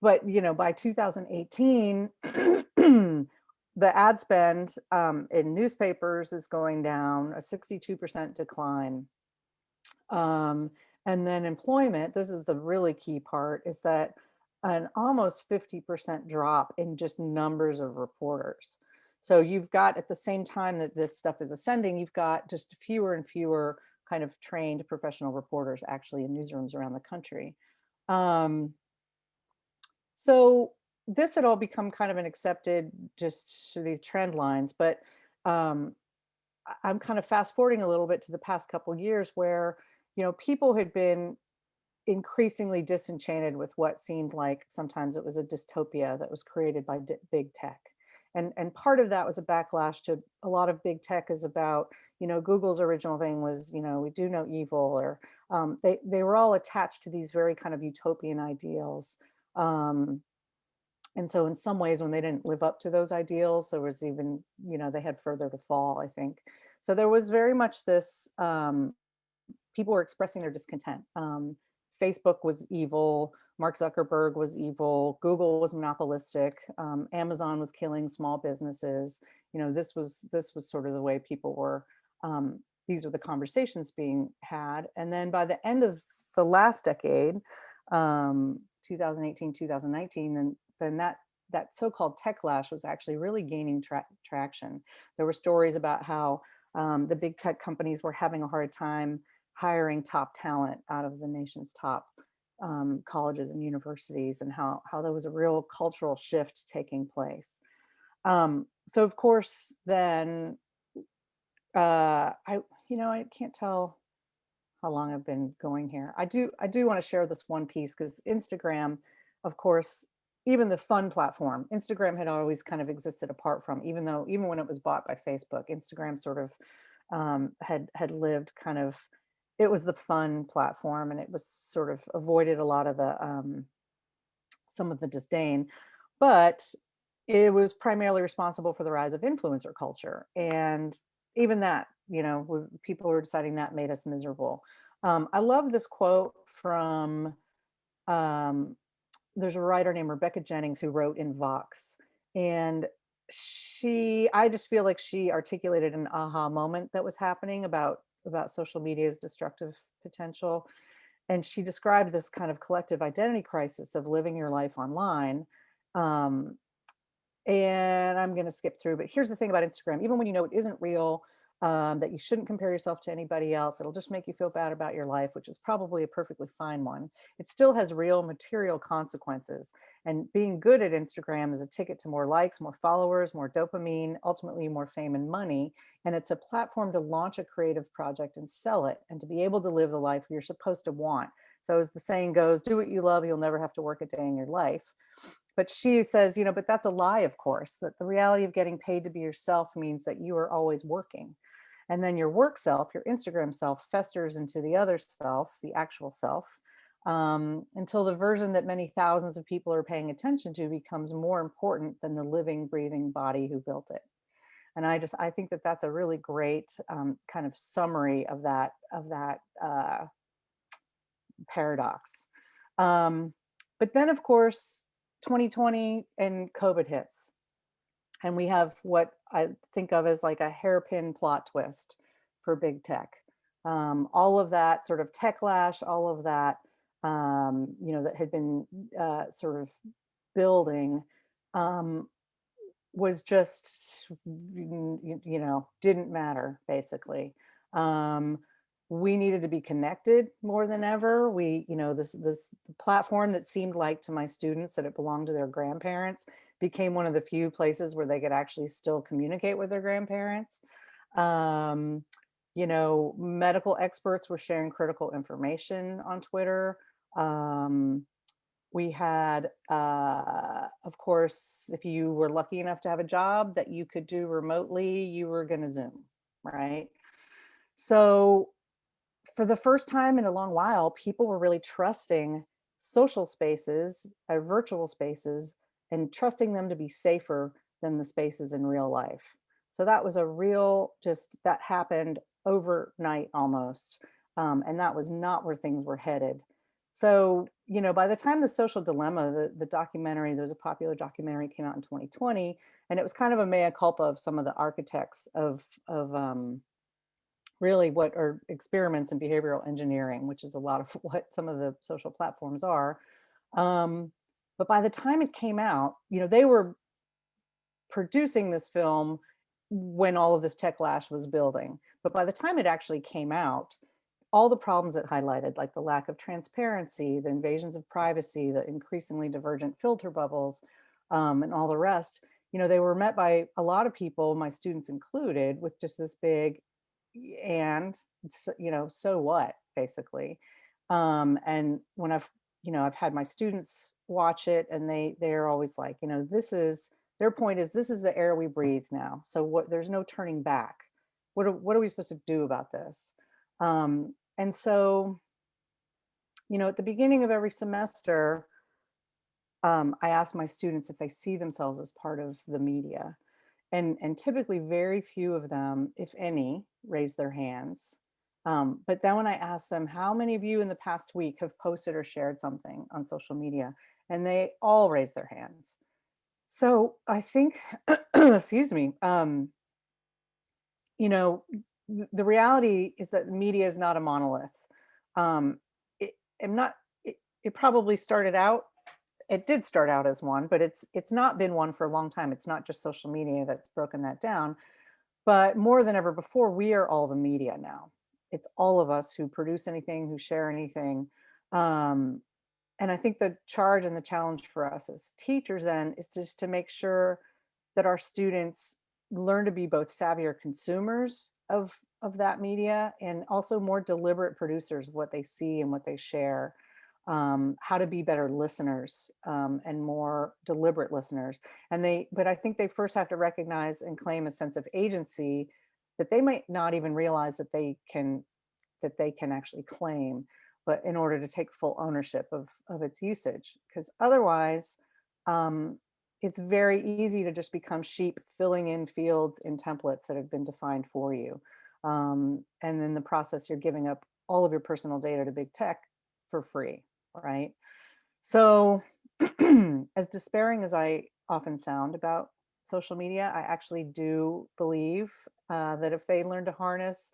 C: But you know, by 2018, the ad spend in newspapers is going down, a 62% decline. And then employment, this is the really key part, is that an almost 50% drop in just numbers of reporters. So you've got, at the same time that this stuff is ascending, you've got just fewer and fewer kind of trained professional reporters actually in newsrooms around the country. So this had all become kind of an accepted, just these trend lines, but I'm kind of fast forwarding a little bit to the past couple years where, you know, people had been increasingly disenchanted with what seemed like sometimes it was a dystopia that was created by big tech. And part of that was a backlash to a lot of big tech is about, you know, Google's original thing was, you know, we do no evil, or they were all attached to these very kind of utopian ideals. And so in some ways, when they didn't live up to those ideals, there was even, they had further to fall, I think. So there was very much this, people were expressing their discontent. Facebook was evil. Mark Zuckerberg was evil. Google was monopolistic. Amazon was killing small businesses. This was sort of the way people were. These were the conversations being had. And then by the end of the last decade, 2018, 2019, then that so-called techlash was actually really gaining traction. There were stories about how the big tech companies were having a hard time hiring top talent out of the nation's top colleges and universities, and how there was a real cultural shift taking place. So of course, then I can't tell how long I've been going here. I do want to share this one piece, because Instagram, of course, even the fun platform, Instagram had always kind of existed apart from, even when it was bought by Facebook, Instagram sort of had lived kind of, it was the fun platform, and it was sort of avoided a lot of the some of the disdain, but it was primarily responsible for the rise of influencer culture. And even that, people were deciding that made us miserable. I love this quote from, um, there's a writer named Rebecca Jennings who wrote in Vox. And I just feel like she articulated an aha moment that was happening about social media's destructive potential. And she described this kind of collective identity crisis of living your life online. Um, and I'm going to skip through, but here's the thing about Instagram: even when you know it isn't real, that you shouldn't compare yourself to anybody else, it'll just make you feel bad about your life, which is probably a perfectly fine one. It still has real material consequences. And being good at Instagram is a ticket to more likes, more followers, more dopamine, ultimately more fame and money. And it's a platform to launch a creative project and sell it, and to be able to live the life you're supposed to want. So as the saying goes, do what you love, you'll never have to work a day in your life. But she says, but that's a lie, of course, that the reality of getting paid to be yourself means that you are always working. And then your work self, your Instagram self, festers into the other self, the actual self, until the version that many thousands of people are paying attention to becomes more important than the living, breathing body who built it. And I think that that's a really great kind of summary of that paradox. But then, of course, 2020 and COVID hits, and we have what I think of as like a hairpin plot twist for big tech. All of that sort of techlash, all of that, that had been sort of building, was just, didn't matter, basically. We needed to be connected more than ever. This platform that seemed like to my students that it belonged to their grandparents became one of the few places where they could actually still communicate with their grandparents. Medical experts were sharing critical information on Twitter. We had, of course, if you were lucky enough to have a job that you could do remotely, you were going to Zoom, right? So for the first time in a long while, people were really trusting social spaces, virtual spaces, and trusting them to be safer than the spaces in real life. So that was that happened overnight almost. And that was not where things were headed. So, by the time The Social Dilemma, the documentary, there was a popular documentary, came out in 2020, and it was kind of a mea culpa of some of the architects of really what are experiments in behavioral engineering, which is a lot of what some of the social platforms are. But by the time it came out, they were producing this film when all of this techlash was building. But by the time it actually came out, all the problems it highlighted, like the lack of transparency, the invasions of privacy, the increasingly divergent filter bubbles, and all the rest, they were met by a lot of people, my students included, with just this big, and so what, basically. And when I've had my students watch it, and they're always like, their point is, this is the air we breathe now. So there's no turning back. What are we supposed to do about this? And so, at the beginning of every semester, I ask my students if they see themselves as part of the media. And typically very few of them, if any, raise their hands. But then when I ask them, how many of you in the past week have posted or shared something on social media? And they all raise their hands. So I think, excuse me, you know, the reality is that media is not a monolith. It, I'm not. It probably started out. It did start out as one, but it's not been one for a long time. It's not just social media that's broken that down. But more than ever before, we are all the media now. It's all of us who produce anything, who share anything. Um, and I think the charge and the challenge for us as teachers then is just to make sure that our students learn to be both savvier consumers of that media and also more deliberate producers of what they see and what they share. How to be better listeners, and more deliberate listeners. But I think they first have to recognize and claim a sense of agency that they might not even realize that they can actually claim, but in order to take full ownership of its usage. Because otherwise, um, it's very easy to just become sheep filling in fields in templates that have been defined for you. And in the process, you're giving up all of your personal data to big tech for free, right? So, as despairing as I often sound about social media, I actually do believe that if they learn to harness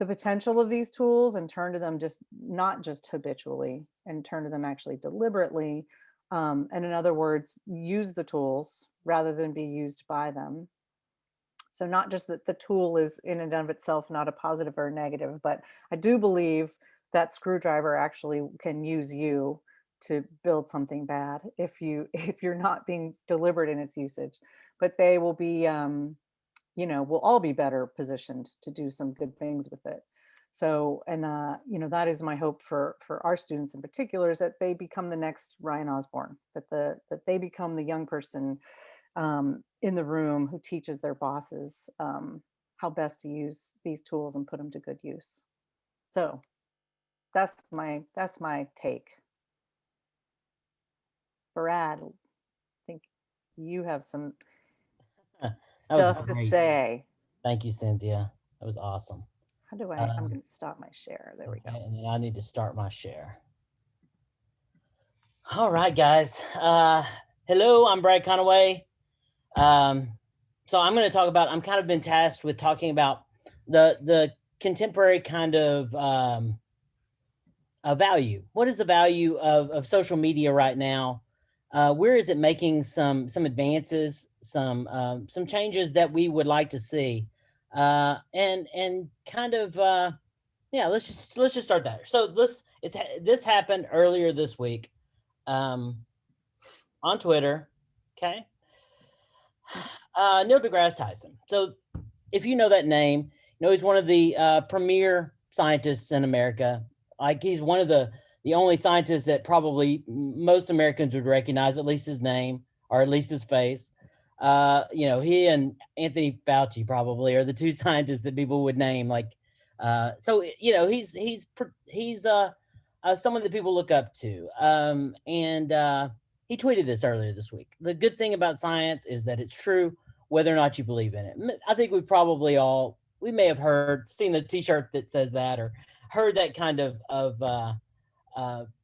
C: the potential of these tools and turn to them just not just habitually and turn to them actually deliberately, and in other words, use the tools rather than be used by them. So not just that the tool is in and of itself not a positive or a negative, but I do believe that screwdriver actually can use you to build something bad if you're not being deliberate in its usage. But they will be, we'll all be better positioned to do some good things with it. So, and that is my hope for our students in particular, is that they become the next Ryan Osborne, that they become the young person in the room who teaches their bosses how best to use these tools and put them to good use. So that's my take. Brad, I think you have some
D: That was
C: stuff to
D: great.
C: say.
D: Thank you, Cynthia. That was awesome.
C: How do I'm
D: Um,
C: going to stop my share. There we go.
D: okay, and then I need to start my share. All right, guys. Hello, I'm Brad Conaway. So I'm going to talk about. I'm kind of been tasked with talking about the contemporary kind of a value. What is the value of social media right now? Where is it making some advances, some changes that we would like to see, and kind of yeah. Let's just start there. So this happened earlier this week on Twitter. Okay, Neil deGrasse Tyson. So if you know that name, he's one of the premier scientists in America. Like he's one of the only scientists that probably most Americans would recognize, at least his name or at least his face. He and Anthony Fauci probably are the two scientists that people would name. Like, he's someone that people look up to. And he tweeted this earlier this week. The good thing about science is that it's true, whether or not you believe in it. I think we may have seen the T-shirt that says that, or heard that kind of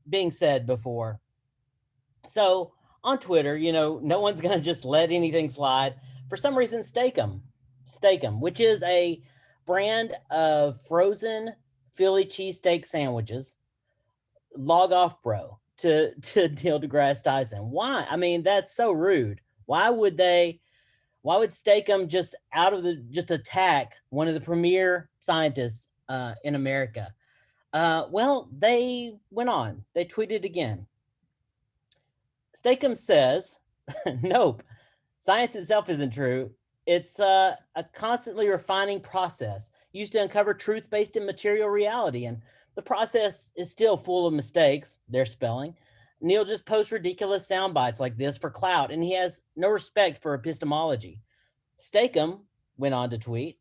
D: being said before. So on Twitter, no one's gonna just let anything slide. For some reason, Steakum, which is a brand of frozen Philly cheesesteak sandwiches, log off, bro, to Neil deGrasse Tyson. Why? I mean, that's so rude. Why would Steakum just attack one of the premier scientists in America? Well, they went on. They tweeted again. Steakum says, nope, science itself isn't true. It's a constantly refining process used to uncover truth based in material reality. And the process is still full of mistakes, their spelling. Neil just posts ridiculous sound bites like this for clout, and he has no respect for epistemology. Steakum went on to tweet,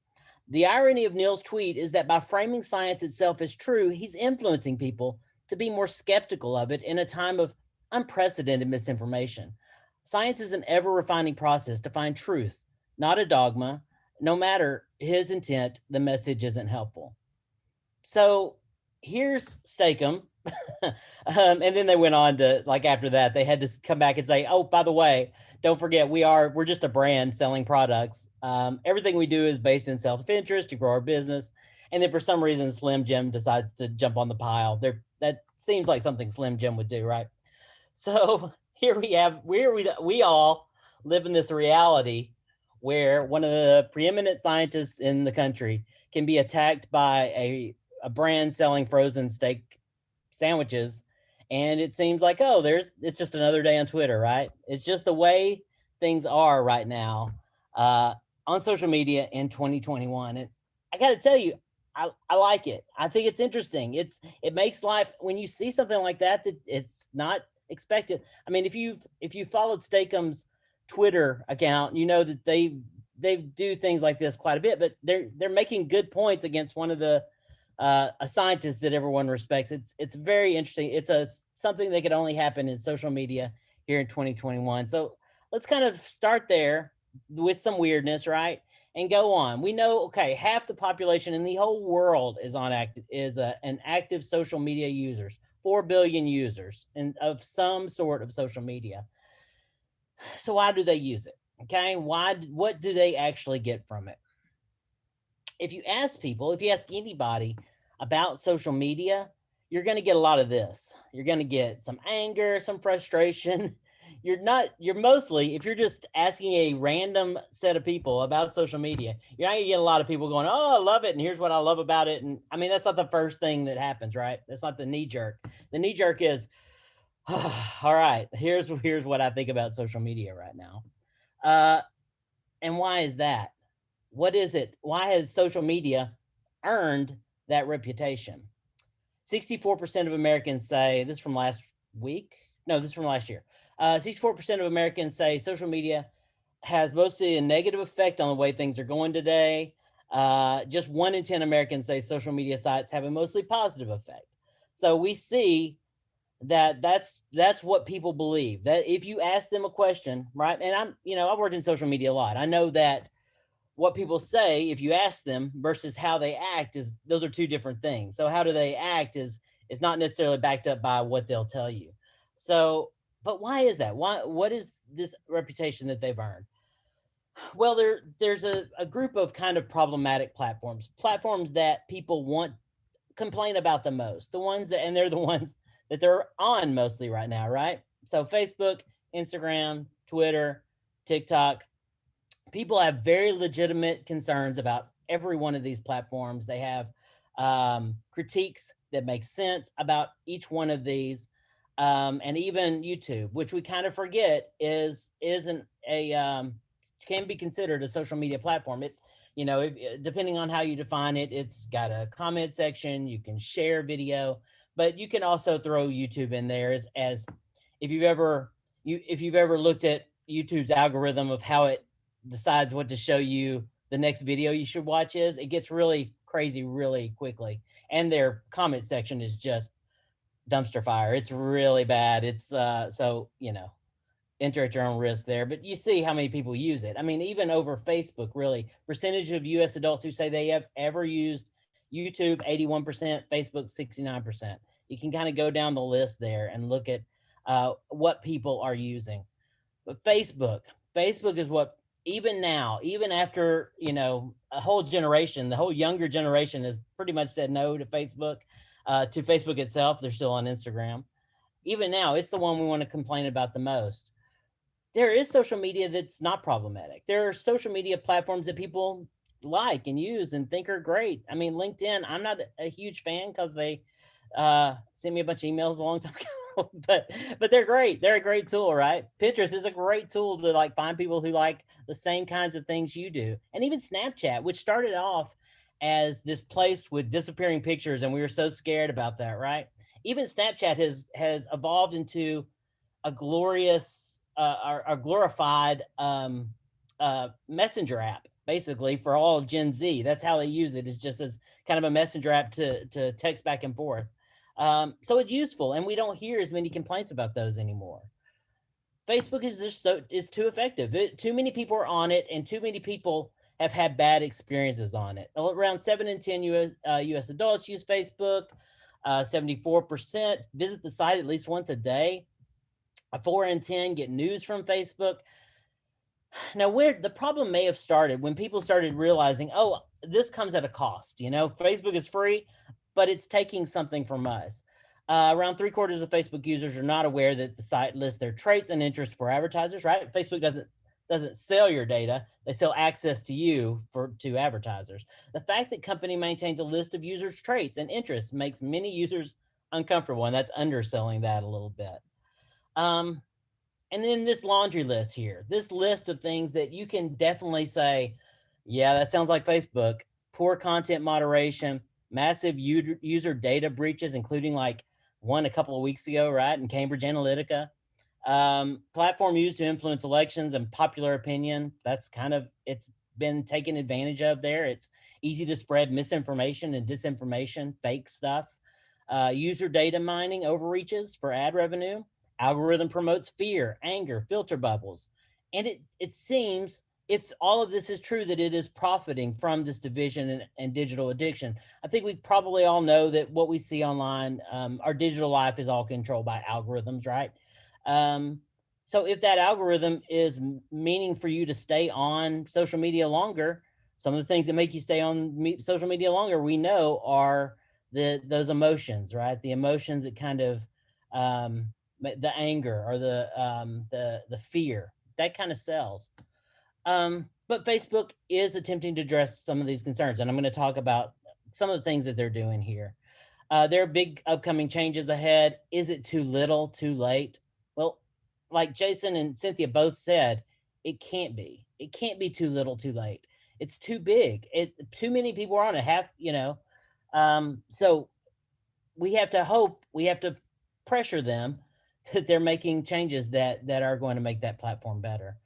D: the irony of Neil's tweet is that by framing science itself as true, he's influencing people to be more skeptical of it in a time of unprecedented misinformation. Science is an ever refining process to find truth, not a dogma. No matter his intent, the message isn't helpful. So here's Stakem. And then they went on to, like, after that, they had to come back and say, oh, by the way, don't forget, we're just a brand selling products. Everything we do is based in self-interest to grow our business. And then for some reason, Slim Jim decides to jump on the pile. That seems like something Slim Jim would do, right? So here we all live in this reality where one of the preeminent scientists in the country can be attacked by a brand selling frozen steak sandwiches. And it seems like, oh, it's just another day on Twitter, right? It's just the way things are right now on social media in 2021. And I got to tell you, I like it. I think it's interesting. It makes life, when you see something like that it's not expected. I mean, if you followed Stakem's Twitter account, you know that they do things like this quite a bit, but they're making good points against one of the a scientist that everyone respects. It's very interesting. It's something that could only happen in social media here in 2021. So let's kind of start there with some weirdness, right? And go on. We know, okay, half the population in the whole world is an active social media users, 4 billion users and of some sort of social media. So why do they use it? Okay, what do they actually get from it? If you ask anybody about social media, you're going to get a lot of this. You're going to get some anger, some frustration. You're mostly, if you're just asking a random set of people about social media, you're not going to get a lot of people going, oh, I love it, and here's what I love about it. And I mean, that's not the first thing that happens, right? That's not the knee jerk. The knee jerk is, oh, all right, here's what I think about social media right now. And why is that? What is it? Why has social media earned that reputation? 64% of Americans say, this is from last week. No, this is from last year. 64% of Americans say social media has mostly a negative effect on the way things are going today. Just 1 in 10 Americans say social media sites have a mostly positive effect. So we see that's what people believe. That if you ask them a question, right? And I've worked in social media a lot. I know that what people say, if you ask them versus how they act, those are two different things. So how do they act is not necessarily backed up by what they'll tell you. So, but why is that? What is this reputation that they've earned? Well, there's a group of kind of problematic platforms that people complain about the most, and they're the ones that they're on mostly right now, right? So Facebook, Instagram, Twitter, TikTok. People have very legitimate concerns about every one of these platforms. They have critiques that make sense about each one of these, and even YouTube, which we kind of forget can be considered a social media platform. It's depending on how you define it, it's got a comment section. You can share video, but you can also throw YouTube in there as if you've ever looked at YouTube's algorithm of how it decides what to show you the next video you should watch it gets really crazy really quickly. And their comment section is just dumpster fire. It's really bad. It's so enter at your own risk there. But you see how many people use it. I mean, even over Facebook, really, percentage of US adults who say they have ever used YouTube, 81%, Facebook, 69%. You can kind of go down the list there and look at what people are using. But Facebook is what, even now, even after, a whole generation, the whole younger generation has pretty much said no to Facebook itself. They're still on Instagram. Even now, it's the one we want to complain about the most. There is social media that's not problematic. There are social media platforms that people like and use and think are great. I mean, LinkedIn, I'm not a huge fan because they sent me a bunch of emails a long time ago, but they're great. They're a great tool, right? Pinterest is a great tool to find people who like the same kinds of things you do. And even Snapchat, which started off as this place with disappearing pictures, and we were so scared about that, right? Even Snapchat has evolved into a glorious, a glorified messenger app, basically, for all of Gen Z. That's how they use it. It's just as kind of a messenger app to text back and forth. So it's useful, and we don't hear as many complaints about those anymore. Facebook is just is too effective. Too many people are on it, and too many people have had bad experiences on it. Around 7 in 10 US adults use Facebook. 74% visit the site at least once a day. 4 in 10 get news from Facebook. Now, where the problem may have started when people started realizing, oh, this comes at a cost. Facebook is free, but it's taking something from us. Around 3/4 of Facebook users are not aware that the site lists their traits and interests for advertisers. Right? Facebook doesn't sell your data; they sell access to you to advertisers. The fact that company maintains a list of users' traits and interests makes many users uncomfortable, and that's underselling that a little bit. And then this laundry list here, this list of things that you can definitely say, yeah, that sounds like Facebook. Poor content moderation, massive user data breaches, including like one a couple of weeks ago, right, in Cambridge Analytica. Platform used to influence elections and popular opinion. That's it's been taken advantage of there. It's easy to spread misinformation and disinformation, fake stuff. User data mining overreaches for ad revenue. Algorithm promotes fear, anger, filter bubbles. And it seems, if all of this is true, that it is profiting from this division and digital addiction. I think we probably all know that what we see online, our digital life is all controlled by algorithms, right? So if that algorithm is meaning for you to stay on social media longer, some of the things that make you stay on social media longer, we know are those emotions, right? The emotions that kind of, the anger or the fear that kind of sells. But Facebook is attempting to address some of these concerns, and I'm going to talk about some of the things that they're doing here. There are big upcoming changes ahead. Is it too little, too late? Well, like Jason and Cynthia both said, it can't be. It can't be too little, too late. It's too big. Too many people are on it. So we have to hope. We have to pressure them that they're making changes that are going to make that platform better.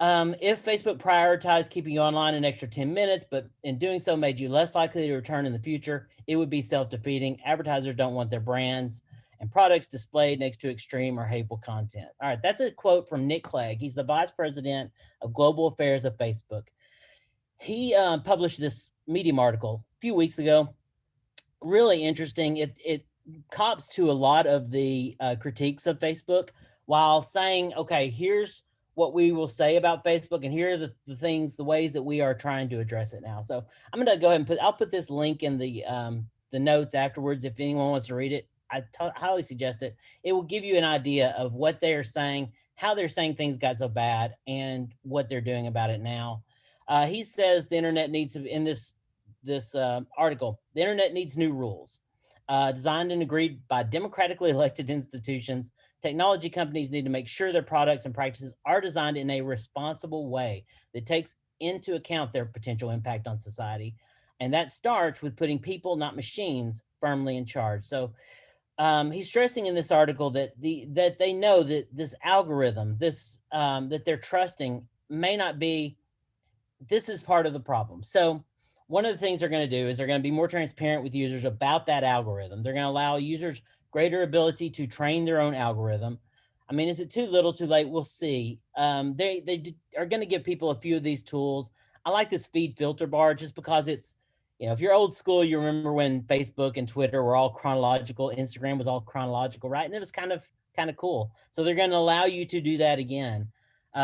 D: If Facebook prioritized keeping you online an extra 10 minutes, but in doing so made you less likely to return in the future, it would be self-defeating. Advertisers don't want their brands and products displayed next to extreme or hateful content. All right, that's a quote from Nick Clegg. He's the vice president of global affairs of Facebook. He published this Medium article a few weeks ago. Really interesting. It cops to a lot of the critiques of Facebook while saying, okay, here's what we will say about Facebook, and here are the things, the ways that we are trying to address it now. So I'm going to go ahead and I'll put this link in the notes afterwards. If anyone wants to read it, I highly suggest it. It will give you an idea of what they're saying, how they're saying things got so bad, and what they're doing about it now. He says the internet needs to, in this article, the internet needs new rules. Designed and agreed by democratically elected institutions, technology companies need to make sure their products and practices are designed in a responsible way that takes into account their potential impact on society. And that starts with putting people, not machines, firmly in charge. So he's stressing in this article that they know that this algorithm, that they're trusting may not be, this is part of the problem. So one of the things they're going to do is they're going to be more transparent with users about that algorithm. They're going to allow users greater ability to train their own algorithm. I mean, is it too little, too late? We'll see. They are going to give people a few of these tools. I like this feed filter bar just because it's, if you're old school, you remember when Facebook and Twitter were all chronological, Instagram was all chronological, right? And it was kind of cool. So they're going to allow you to do that again.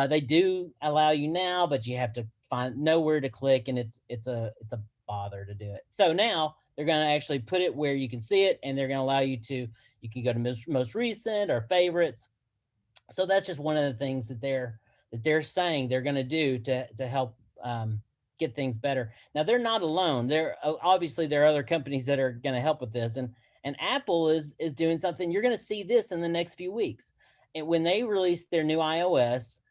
D: They do allow you now, but you have to know where to click, and it's a bother to do it. So now they're going to actually put it where you can see it, and they're going to allow you can go to most recent or favorites. So that's just one of the things that they're saying they're going to do to help get things better. Now they're not alone. Obviously there are other companies that are going to help with this, and Apple is doing something. You're going to see this in the next few weeks, and when they release their new iOS,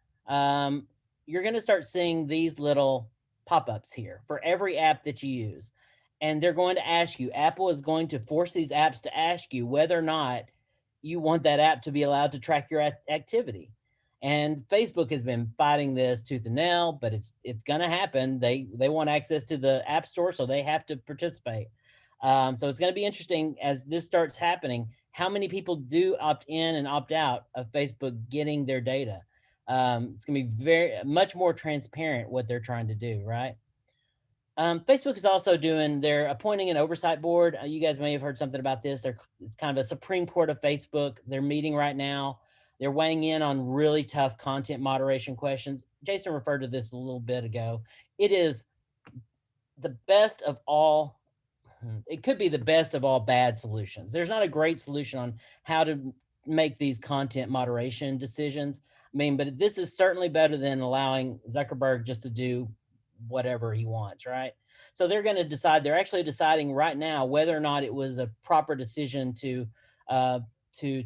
D: you're going to start seeing these little pop-ups here for every app that you use. And they're going to ask you, Apple is going to force these apps to ask you whether or not you want that app to be allowed to track your activity. And Facebook has been fighting this tooth and nail, but it's going to happen. They want access to the App Store, so they have to participate. So it's going to be interesting as this starts happening, how many people do opt in and opt out of Facebook getting their data. It's going to be very much more transparent what they're trying to do, right? Facebook is also they're appointing an oversight board. You guys may have heard something about this. It's kind of a Supreme Court of Facebook. They're meeting right now. They're weighing in on really tough content moderation questions. Jason referred to this a little bit ago. It is the best of all. It could be the best of all bad solutions. There's not a great solution on how to make these content moderation decisions. I mean, but this is certainly better than allowing Zuckerberg just to do whatever he wants, right? So they're going to decide. They're actually deciding right now whether or not it was a proper decision to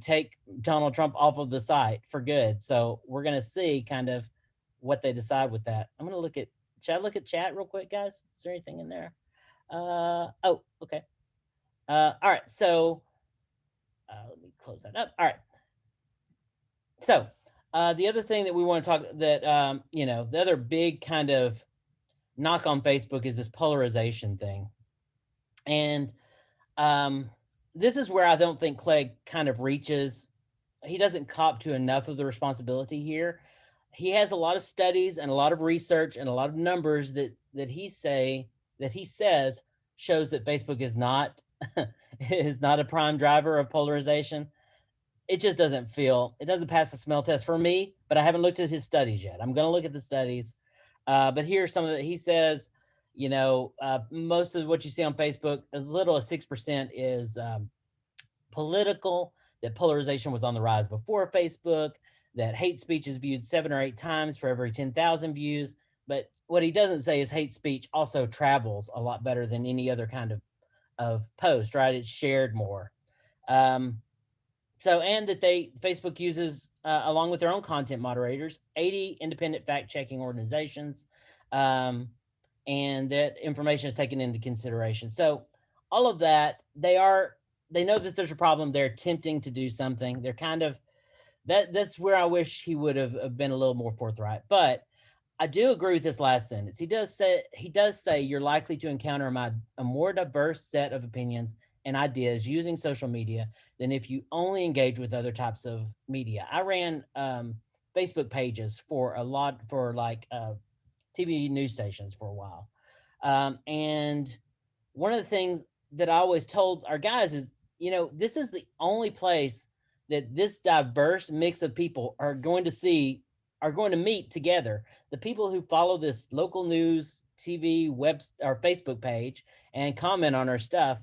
D: take Donald Trump off of the site for good. So we're going to see kind of what they decide with that. I'm going to look at. Should I look at chat real quick, guys? Is there anything in there? Oh, okay. All right. So let me close that up. All right. So the other thing that we want to talk that the other big kind of knock on Facebook is this polarization thing. And this is where I don't think Clegg kind of reaches. He doesn't cop to enough of the responsibility here. He has a lot of studies and a lot of research and a lot of numbers that he says shows that Facebook is not is not a prime driver of polarization. It just doesn't pass the smell test for me, but I haven't looked at his studies yet. I'm going to look at the studies. But here's some of it. He says, most of what you see on Facebook, as little as 6% is political, that polarization was on the rise before Facebook, that hate speech is viewed 7 or 8 times for every 10,000 views. But what he doesn't say is hate speech also travels a lot better than any other kind of post, right? It's shared more. And that Facebook uses, along with their own content moderators, 80 independent fact-checking organizations, and that information is taken into consideration. So all of that, they know that there's a problem. They're attempting to do something. They're kind of, that's where I wish he would have been a little more forthright. But I do agree with this last sentence. He does say you're likely to encounter a more diverse set of opinions and ideas using social media than if you only engage with other types of media. I ran Facebook pages for TV news stations for a while. And one of the things that I always told our guys is, this is the only place that this diverse mix of people are going to meet together. The people who follow this local news, TV, web, or Facebook page and comment on our stuff,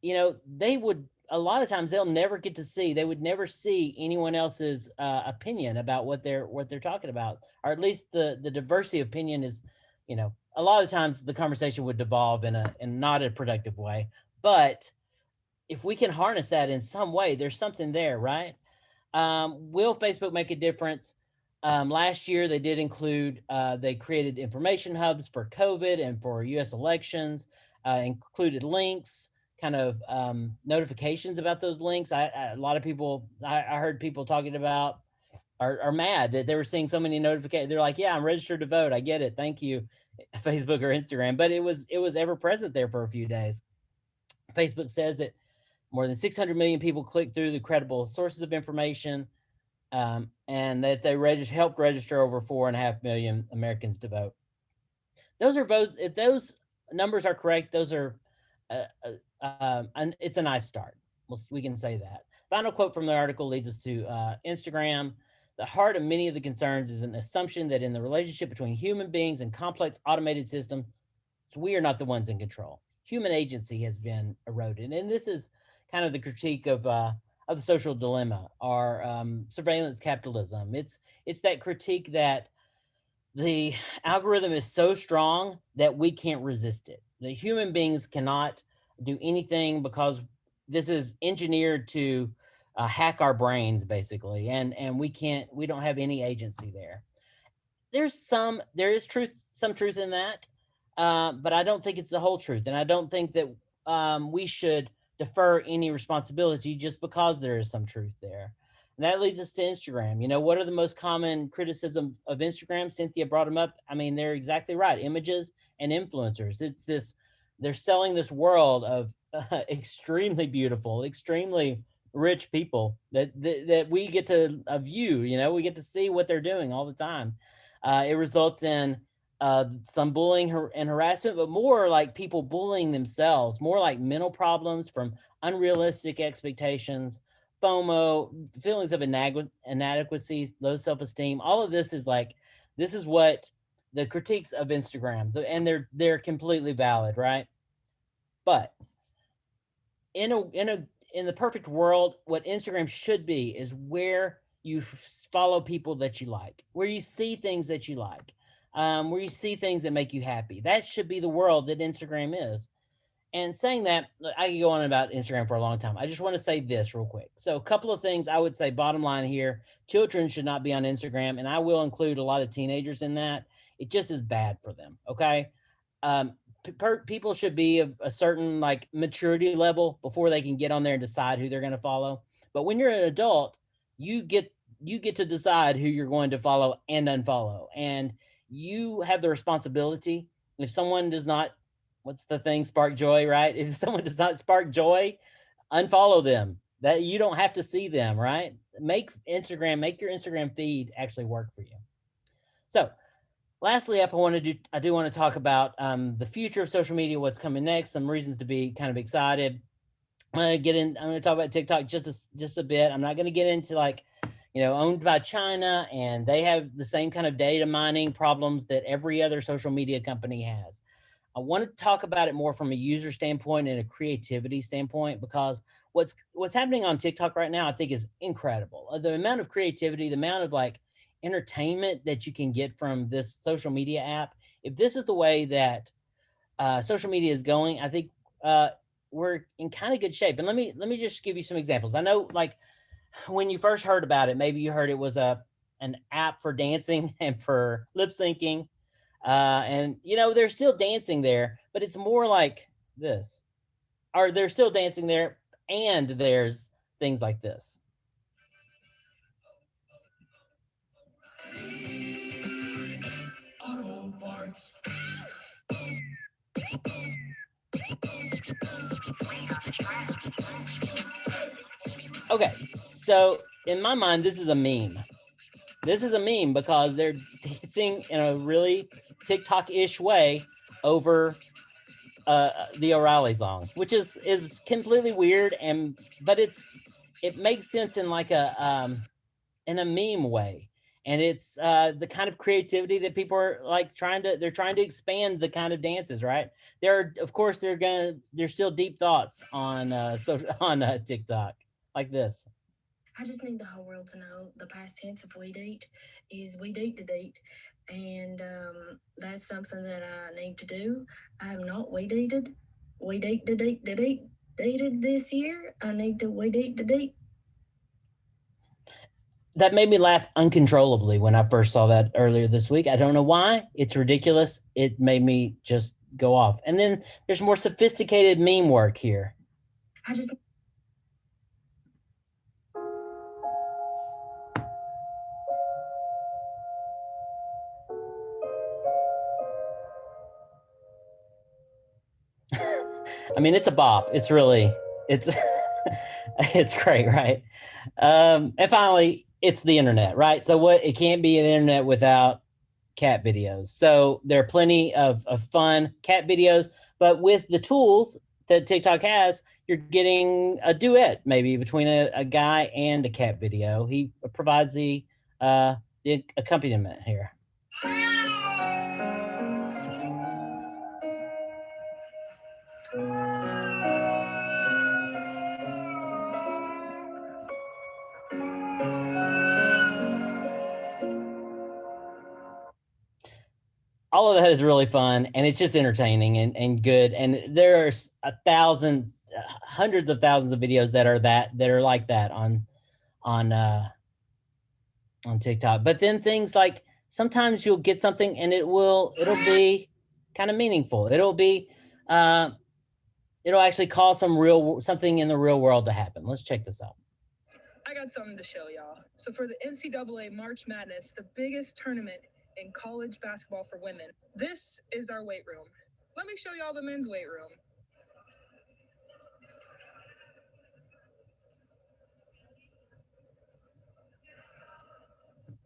D: they would, a lot of times they would never see anyone else's opinion about what they're talking about, or at least the diversity of opinion is, a lot of times the conversation would devolve in not a productive way. But if we can harness that in some way, there's something there, right? Will Facebook make a difference? Last year, they did include, they created information hubs for COVID and for US elections, included links, kind of notifications about those links. A lot of people, I heard people talking about are mad that they were seeing so many notifications. They're like, yeah, I'm registered to vote. I get it. Thank you, Facebook or Instagram. But it was ever present there for a few days. Facebook says that more than 600 million people click through the credible sources of information, and that they helped register over 4.5 million Americans to vote. Those are votes. If those numbers are correct, those are, and it's a nice start. We can say that. Final quote from the article leads us to Instagram. The heart of many of the concerns is an assumption that in the relationship between human beings and complex automated systems, we are not the ones in control. Human agency has been eroded. And this is kind of the critique of the social dilemma, or surveillance capitalism. It's that critique that the algorithm is so strong that we can't resist it. The human beings cannot do anything because this is engineered to hack our brains, basically, and we don't have any agency there. There is some truth in that, but I don't think it's the whole truth, and I don't think that we should defer any responsibility just because there is some truth there. And that leads us to Instagram. What are the most common criticism of Instagram? Cynthia brought them up. I mean, they're exactly right. Images and influencers. They're selling this world extremely beautiful, extremely rich people that we get to view. You know, we get to see what they're doing all the time. It results in some bullying and harassment, but more like people bullying themselves, more like mental problems from unrealistic expectations, FOMO, feelings of inadequacy, low self-esteem. All of this is like, this is what the critiques of Instagram, and they're completely valid, right? But in the perfect world, what Instagram should be is where you follow people that you like, where you see things that you like, where you see things that make you happy. That should be the world that Instagram is. And saying that, I can go on about Instagram for a long time. I just want to say this real quick. So, a couple of things I would say, bottom line here: children should not be on Instagram, and I will include a lot of teenagers in that. It just is bad for them. Okay. Um, People should be of a certain like maturity level before they can get on there and decide who they're going to follow. But when you're an adult, you get to decide who you're going to follow and unfollow, and you have the responsibility. If someone does not, what's the thing, spark joy, right? If someone does not spark joy, unfollow them. That you don't have to see them, right? Make your Instagram feed actually work for you. So lastly up, I do want to talk about the future of social media, what's coming next, some reasons to be kind of excited. I'm going to talk about TikTok just a bit. I'm not going to get into like, owned by China, and they have the same kind of data mining problems that every other social media company has. I want to talk about it more from a user standpoint and a creativity standpoint, because what's happening on TikTok right now, I think, is incredible. The amount of creativity, the amount of like entertainment that you can get from this social media app. If this is the way that social media is going, I think we're in kind of good shape. And let me just give you some examples. I know, like, when you first heard about it, maybe you heard it was an app for dancing and for lip syncing. And they're still dancing there, but it's more like this. Or they're still dancing there, and there's things like this. Okay, so in my mind, this is a meme. This is a meme because they're dancing in a really TikTok-ish way over the O'Reilly song, which is completely weird, but it makes sense in like in a meme way. And it's the kind of creativity that people are like trying to expand the kind of dances, right? Of course, there's still deep thoughts on TikTok like this.
E: I just need the whole world to know the past tense of weed eat is weed eat to date. And that's something that I need to do. I have not weed eated dated this year. I need to weed eat to date.
D: That made me laugh uncontrollably when I first saw that earlier this week. I don't know why. It's ridiculous. It made me just go off. And then there's more sophisticated meme work here. I mean, it's a bop. It's it's great, right? And finally, it's the internet, right? So it can't be an internet without cat videos. So there are plenty of fun cat videos, but with the tools that TikTok has, you're getting a duet maybe between a guy and a cat video. He provides the accompaniment here. All of that is really fun, and it's just entertaining and good. And there's hundreds of thousands of videos that are like that on TikTok. But then things like, sometimes you'll get something and it'll be kind of meaningful. It'll actually cause something in the real world to happen. Let's check this out.
F: I got something to show y'all. So for the NCAA March Madness, the biggest tournament in college basketball for women, this is our weight room. Let me show y'all the men's weight room.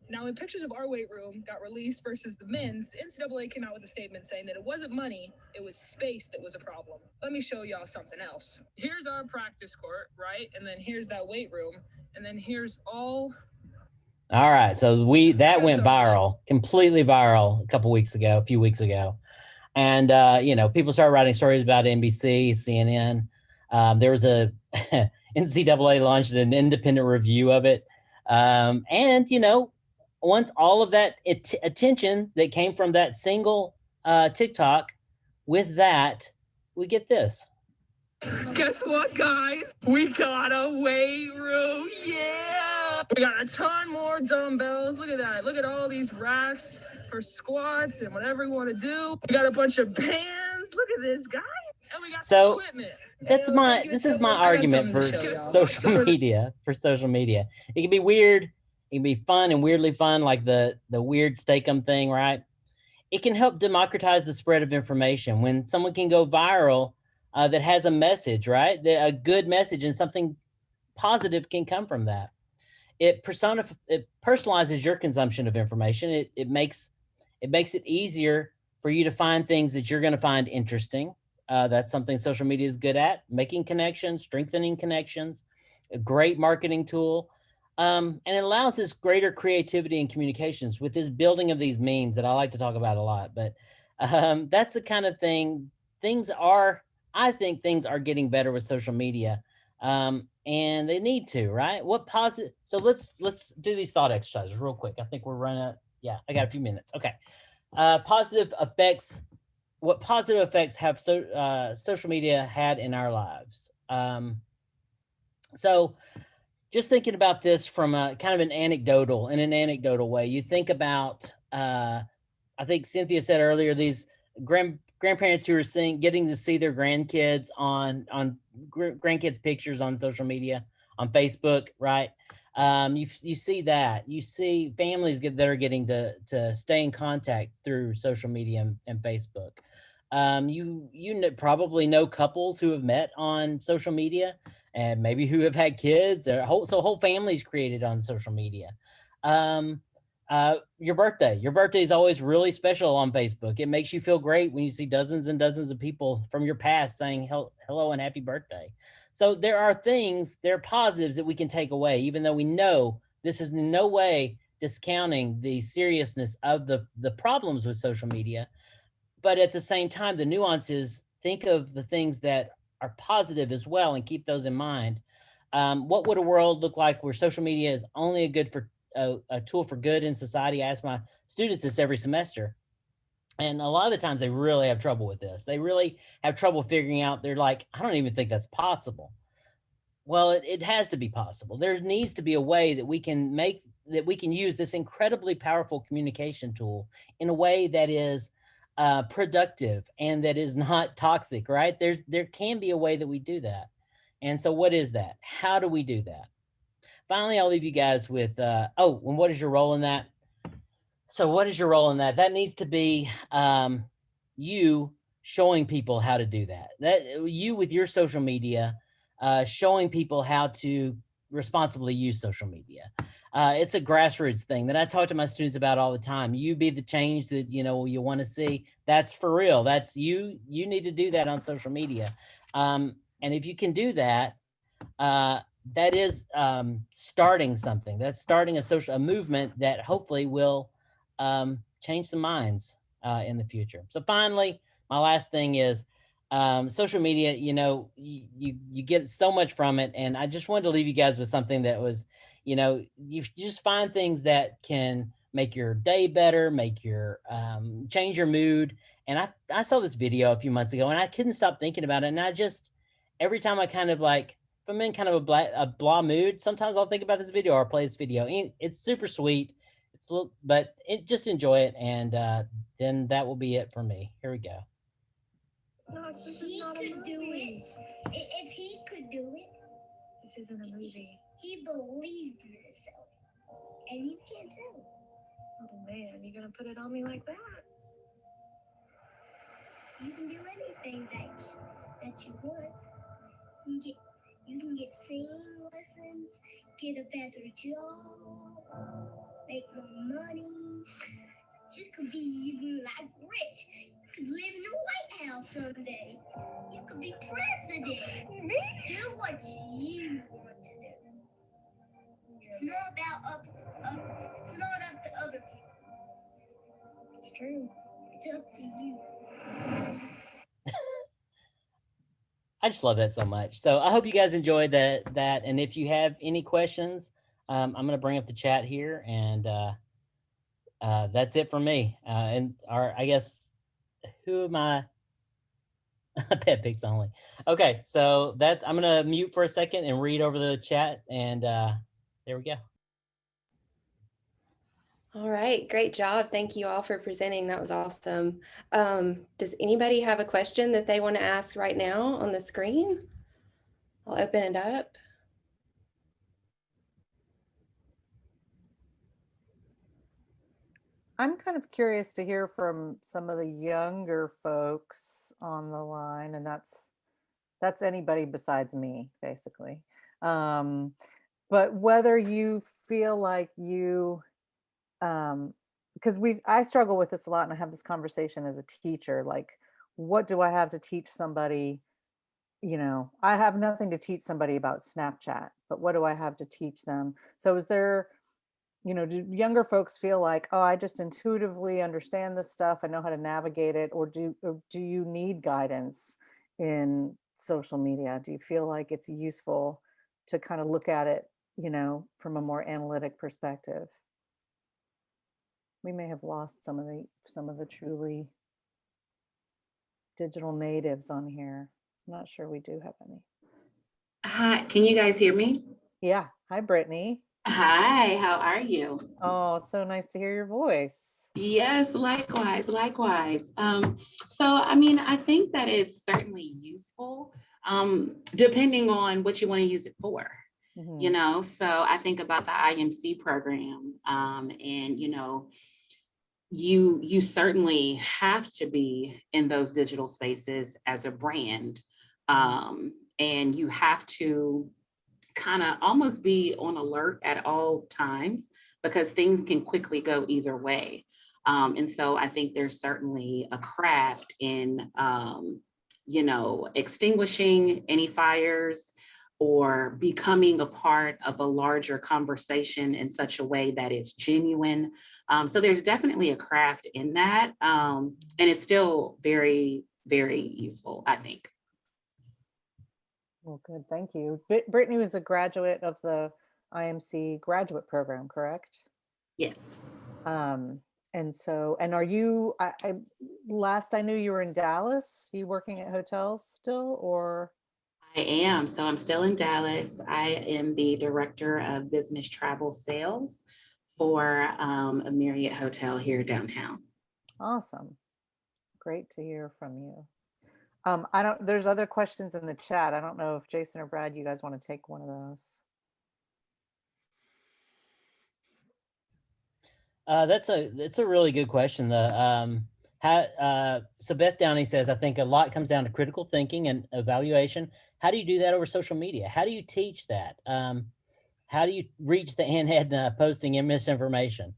F: Now, when pictures of our weight room got released versus the men's, the NCAA came out with a statement saying that it wasn't money, it was space that was a problem. Let me show y'all something else. Here's our practice court, right? And then here's that weight room. And then here's all.
D: All right. So that went viral, completely viral a few weeks ago. And, people started writing stories about NBC, CNN. There was NCAA launched an independent review of it. Once all of that attention that came from that single TikTok, with that, we get this.
F: Guess what, guys? We got a weight room. Yeah. We got a ton more dumbbells. Look at that. Look at all these racks for squats and whatever we want to do. We got a bunch of bands. Look at this, guys. And we got some equipment.
D: This is my argument for social media. It can be weird. It can be fun and weirdly fun, like the weird Steak-umm thing, right? It can help democratize the spread of information. When someone can go viral that has a message, right? A good message, and something positive can come from that. It personalizes your consumption of information. It makes it easier for you to find things that you're going to find interesting. That's something social media is good at, making connections, strengthening connections, a great marketing tool. And it allows this greater creativity and communications with this building of these memes that I like to talk about a lot. But that's the kind of thing I think things are getting better with social media. And they need to, right? So let's do these thought exercises real quick. I think we're running out. Yeah, I got a few minutes. Okay. Positive effects. What positive effects have social media had in our lives? So just thinking about this from a kind of in an anecdotal way, you think about, I think Cynthia said earlier, these grandparents who are getting to see their grandkids on grandkids' pictures on social media, on Facebook, right? You see that. You see families that are getting to stay in contact through social media and Facebook. Probably know couples who have met on social media, and maybe who have had kids, or whole families created on social media. Your birthday is always really special on Facebook. It makes you feel great when you see dozens and dozens of people from your past saying hello and happy birthday. So there are positives that we can take away, even though we know this is in no way discounting the seriousness of the problems with social media. But at the same time, the nuance is, think of the things that are positive as well and keep those in mind. What would a world look like where social media is only a tool for good in society? I ask my students this every semester. And a lot of the times they really have trouble with this. They really have trouble figuring out, they're like, I don't even think that's possible. Well, it has to be possible. There needs to be a way that we can use this incredibly powerful communication tool in a way that is productive and that is not toxic, right? There can be a way that we do that. And so what is that? How do we do that? Finally, I'll leave you guys with, and what is your role in that? So what is your role in that? That needs to be you showing people how to do that. That you with your social media, showing people how to responsibly use social media. It's a grassroots thing that I talk to my students about all the time. You be the change that you want to see. That's for real. That's you. You need to do that on social media, and if you can do that, that is starting something. That's starting a movement that hopefully will change some minds in the future. So finally, my last thing is social media. You get so much from it, and I just wanted to leave you guys with something that was, you just find things that can make your day better, make your change your mood. And I saw this video a few months ago, and I couldn't stop thinking about it. And I just, every time I kind of like, if I'm in kind of a blah mood, sometimes I'll think about this video or play this video. It's super sweet. But just enjoy it, and then that will be it for me. Here we go.
E: He could do it. If he could do it,
F: This isn't a movie.
E: he believed in himself, and you can't tell.
F: Oh man, you gonna put it on me like that?
E: You can do anything that you want. You can get singing lessons, get a better job.
G: make more money. You could be even like rich. You could live in the White House someday. You could be president. Me? Do what you want to do. It's not about it's not up to other people. It's true. It's up to you.
D: I just love that so much. So I hope you guys enjoyed that. And if you have any questions, I'm going to bring up the chat here, and that's it for me. I guess, who am I? Pet pics only. Okay, so I'm going to mute for a second and read over the chat, and there we go.
H: All right, great job. Thank you all for presenting. That was awesome. Does anybody have a question that they want to ask right now on the screen? I'll open it up.
C: I'm kind of curious to hear from some of the younger folks on the line, and that's anybody besides me, basically. But whether you feel like you, because I struggle with this a lot, and I have this conversation as a teacher, like, what do I have to teach somebody? You know, I have nothing to teach somebody about Snapchat, but what do I have to teach them? So is there, you know, do younger folks feel like, oh, I just intuitively understand this stuff, I know how to navigate it, or do you need guidance in social media? Do you feel like it's useful to kind of look at it, you know, from a more analytic perspective? We may have lost some of the truly digital natives on here. I'm not sure we do have any.
I: Hi, can you guys hear me?
C: Yeah. Hi, Brittany.
I: Hi, how are you?
C: Oh, so nice to hear your voice.
I: Yes, likewise, likewise. So I mean, I think that it's certainly useful, depending on what you want to use it for.
C: Mhm.
I: You know, so I think about the IMC program, and you know, you certainly have to be in those digital spaces as a brand, and you have to kind of almost be on alert at all times, because things can quickly go either way. And so I think there's certainly a craft in, you know, extinguishing any fires or becoming a part of a larger conversation in such a way that it's genuine. So there's definitely a craft in that. And it's still very, very useful, I think.
C: Well, good. Thank you. Brittany was a graduate of the IMC graduate program, correct?
I: Yes.
C: And so, and are you, last I knew you were in Dallas. Are you working at hotels still, or?
I: I am. So I'm still in Dallas. I am the director of business travel sales for a Marriott hotel here downtown.
C: Awesome. Great to hear from you. There's other questions in the chat. I don't know if Jason or Brad, you guys want to take one of those.
D: That's a really good question. So Beth Downey says, I think a lot comes down to critical thinking and evaluation. How do you do that over social media? How do you teach that? How do you reach the Edna posting in misinformation?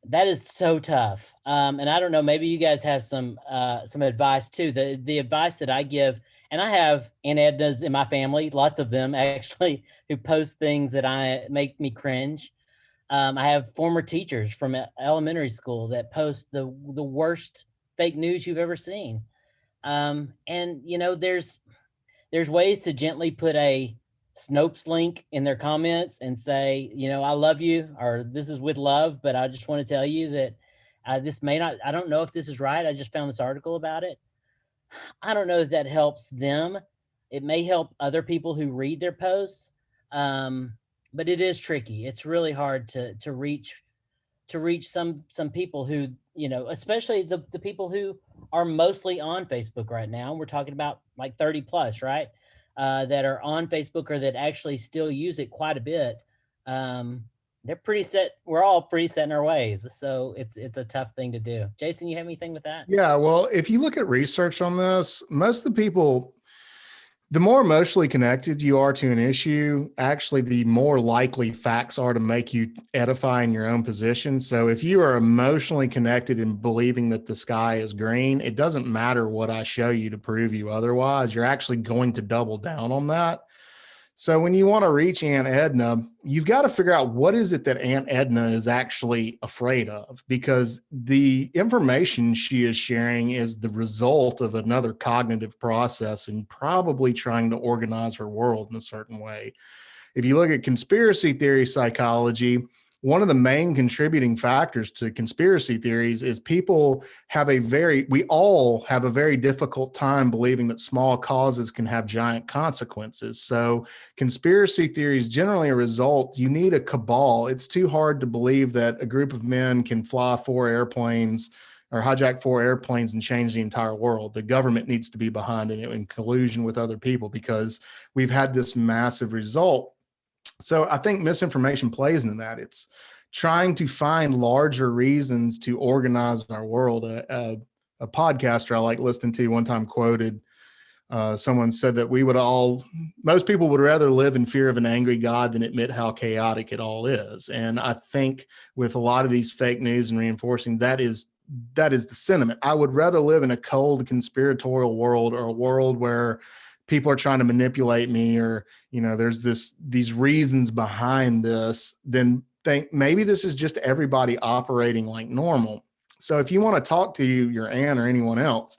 D: That is so tough. And I don't know, maybe you guys have some advice too. The advice that I give, and I have Aunt Ednas in my family, lots of them actually, who post things that make me cringe. I have former teachers from elementary school that post the worst fake news you've ever seen. And you know, there's ways to gently put a Snopes link in their comments and say, you know, I love you, or this is with love, but I just want to tell you that this may not, I don't know if this is right. I just found this article about it. I don't know if that helps them. It may help other people who read their posts. But it is tricky. It's really hard to reach some people who, you know, especially the people who are mostly on Facebook right now. We're talking about like 30 plus, right? That are on Facebook or that actually still use it quite a bit. They're pretty set. We're all pretty set in our ways. So it's a tough thing to do. Jason, you have anything with that?
B: Yeah, well, if you look at research on this, most of the people, The more emotionally connected you are to an issue, actually, the more likely facts are to make you edify in your own position. So if you are emotionally connected in believing that the sky is green, it doesn't matter what I show you to prove you otherwise. You're actually going to double down on that. So when you want to reach Aunt Edna, you've got to figure out what is it that Aunt Edna is actually afraid of, because the information she is sharing is the result of another cognitive process and probably trying to organize her world in a certain way. If you look at conspiracy theory psychology, one of the main contributing factors to conspiracy theories is we all have a very difficult time believing that small causes can have giant consequences. So conspiracy theories generally you need a cabal. It's too hard to believe that a group of men can fly 4 airplanes or hijack 4 airplanes and change the entire world. The government needs to be behind it in collusion with other people, because we've had this massive result. So I think misinformation plays into that. It's trying to find larger reasons to organize our world. A podcaster I like listening to one time quoted, someone said that most people would rather live in fear of an angry God than admit how chaotic it all is. And I think with a lot of these fake news and reinforcing, that is the sentiment. I would rather live in a cold conspiratorial world, or a world where people are trying to manipulate me, or, there's these reasons behind this, then think maybe this is just everybody operating like normal. So if you want to talk to your aunt or anyone else,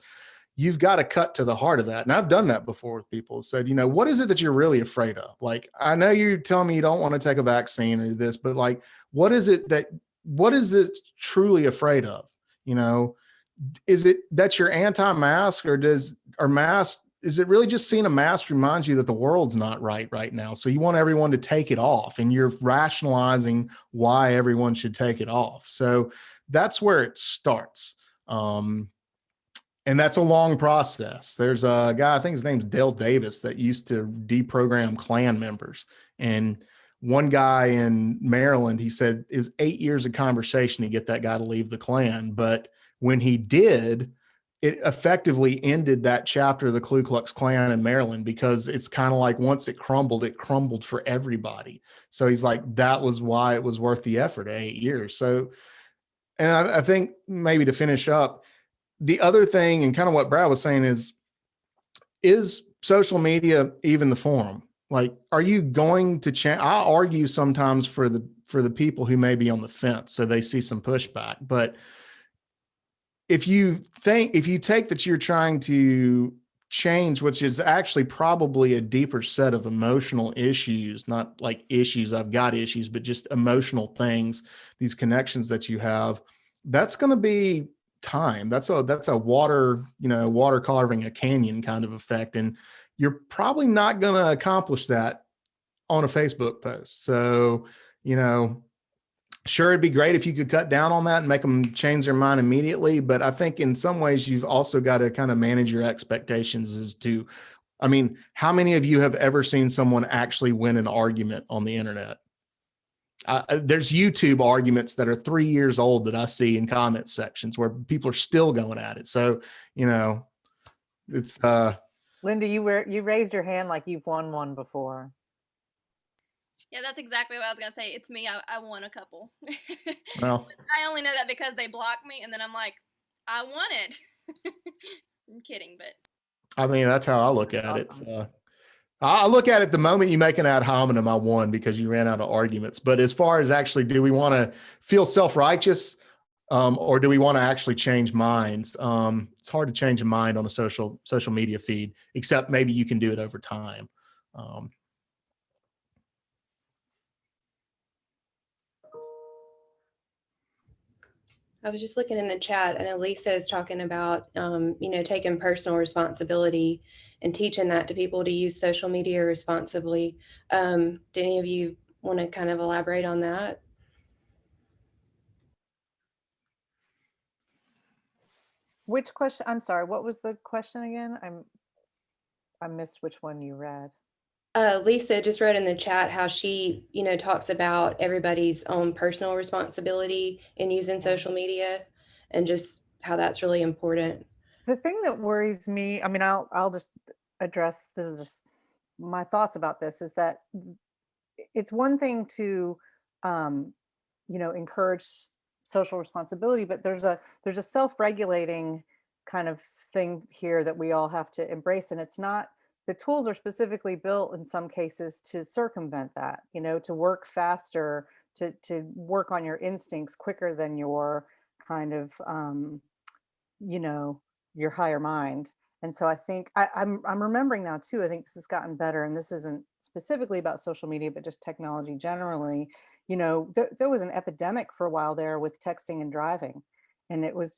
B: you've got to cut to the heart of that. And I've done that before with people. Said, what is it that you're really afraid of? Like, I know you tell me you don't want to take a vaccine or this, but like, what is it truly afraid of? Is it that you're anti-mask, or is it really just seeing a mask reminds you that the world's not right now? So you want everyone to take it off, and you're rationalizing why everyone should take it off. So that's where it starts. And that's a long process. There's a guy, I think his name's Dale Davis, that used to deprogram Klan members. And one guy in Maryland, he said it was 8 years of conversation to get that guy to leave the Klan. But when he did, it effectively ended that chapter of the Ku Klux Klan in Maryland, because it's kind of like once it crumbled for everybody. So he's like, that was why it was worth the effort, 8 years. So, and I think maybe to finish up, the other thing, and kind of what Brad was saying, is social media even the forum? Like, are you going to change? I argue sometimes for the people who may be on the fence, so they see some pushback. But if you take that you're trying to change, which is actually probably a deeper set of emotional issues, not like issues, I've got issues, but just emotional things, these connections that you have, that's going to be time. That's a water carving a canyon kind of effect. And you're probably not going to accomplish that on a Facebook post. So, sure, it'd be great if you could cut down on that and make them change their mind immediately. But I think in some ways you've also got to kind of manage your expectations as to, how many of you have ever seen someone actually win an argument on the internet? There's YouTube arguments that are 3 years old that I see in comment sections where people are still going at it. So, it's
C: Linda, you raised your hand like you've won one before.
J: Yeah, that's exactly what I was gonna say. It's me. I won a couple.
B: Well,
J: I only know that because they blocked me, and then I'm like, I won it. I'm kidding, but
B: that's how I look at it. I look at it the moment you make an ad hominem, I won, because you ran out of arguments. But as far as actually, do we want to feel self-righteous, or do we want to actually change minds? It's hard to change a mind on a social media feed, except maybe you can do it over time.
H: I was just looking in the chat, and Elisa is talking about, taking personal responsibility and teaching that to people to use social media responsibly. Do any of you want to kind of elaborate on that?
C: Which question? I'm sorry. What was the question again? I missed which one you read.
H: Lisa just wrote in the chat how she, talks about everybody's own personal responsibility in using social media, and just how that's really important.
C: The thing that worries me, I'll just address, this is just my thoughts about this, is that it's one thing to, encourage social responsibility, but there's a self-regulating kind of thing here that we all have to embrace. And it's not, the tools are specifically built in some cases to circumvent that, to work faster, to work on your instincts quicker than your kind of, your higher mind. And so I think I'm remembering now too, I think this has gotten better, and this isn't specifically about social media, but just technology generally. There was an epidemic for a while there with texting and driving. And it was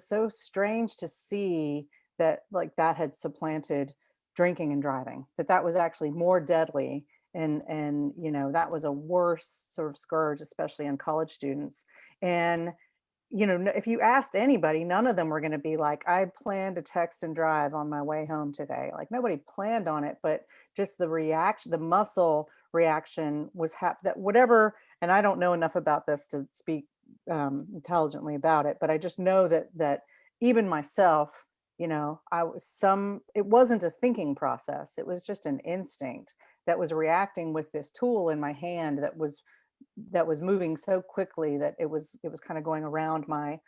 C: so strange to see that like that had supplanted drinking and driving, that was actually more deadly. And that was a worse sort of scourge, especially on college students. And if you asked anybody, none of them were going to be like, I plan to text and drive on my way home today. Like nobody planned on it, but just the reaction, the muscle reaction was that whatever. And I don't know enough about this to speak intelligently about it, but I just know that even myself, it wasn't a thinking process. It was just an instinct that was reacting with this tool in my hand that was moving so quickly that it was kind of going around my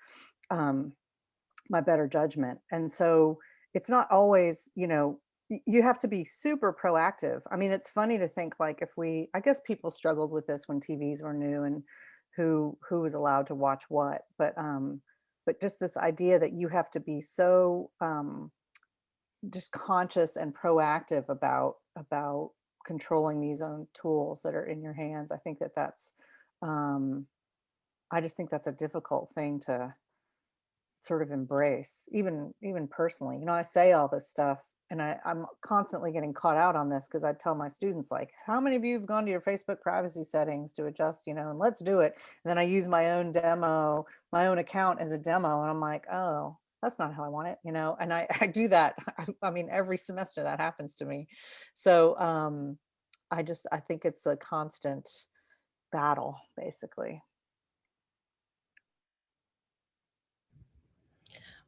C: my better judgment. And so it's not always, you have to be super proactive. I mean, it's funny to think like I guess people struggled with this when TVs were new and who was allowed to watch what, but just this idea that you have to be so just conscious and proactive about controlling these own tools that are in your hands. I think that's I just think that's a difficult thing to sort of embrace, even personally. I say all this stuff and I'm constantly getting caught out on this because I tell my students, like, how many of you have gone to your Facebook privacy settings to adjust, and let's do it. And then I use my own account as a demo, and I'm like, oh, that's not how I want it, and I do that. I mean, every semester that happens to me. So I think it's a constant battle, basically.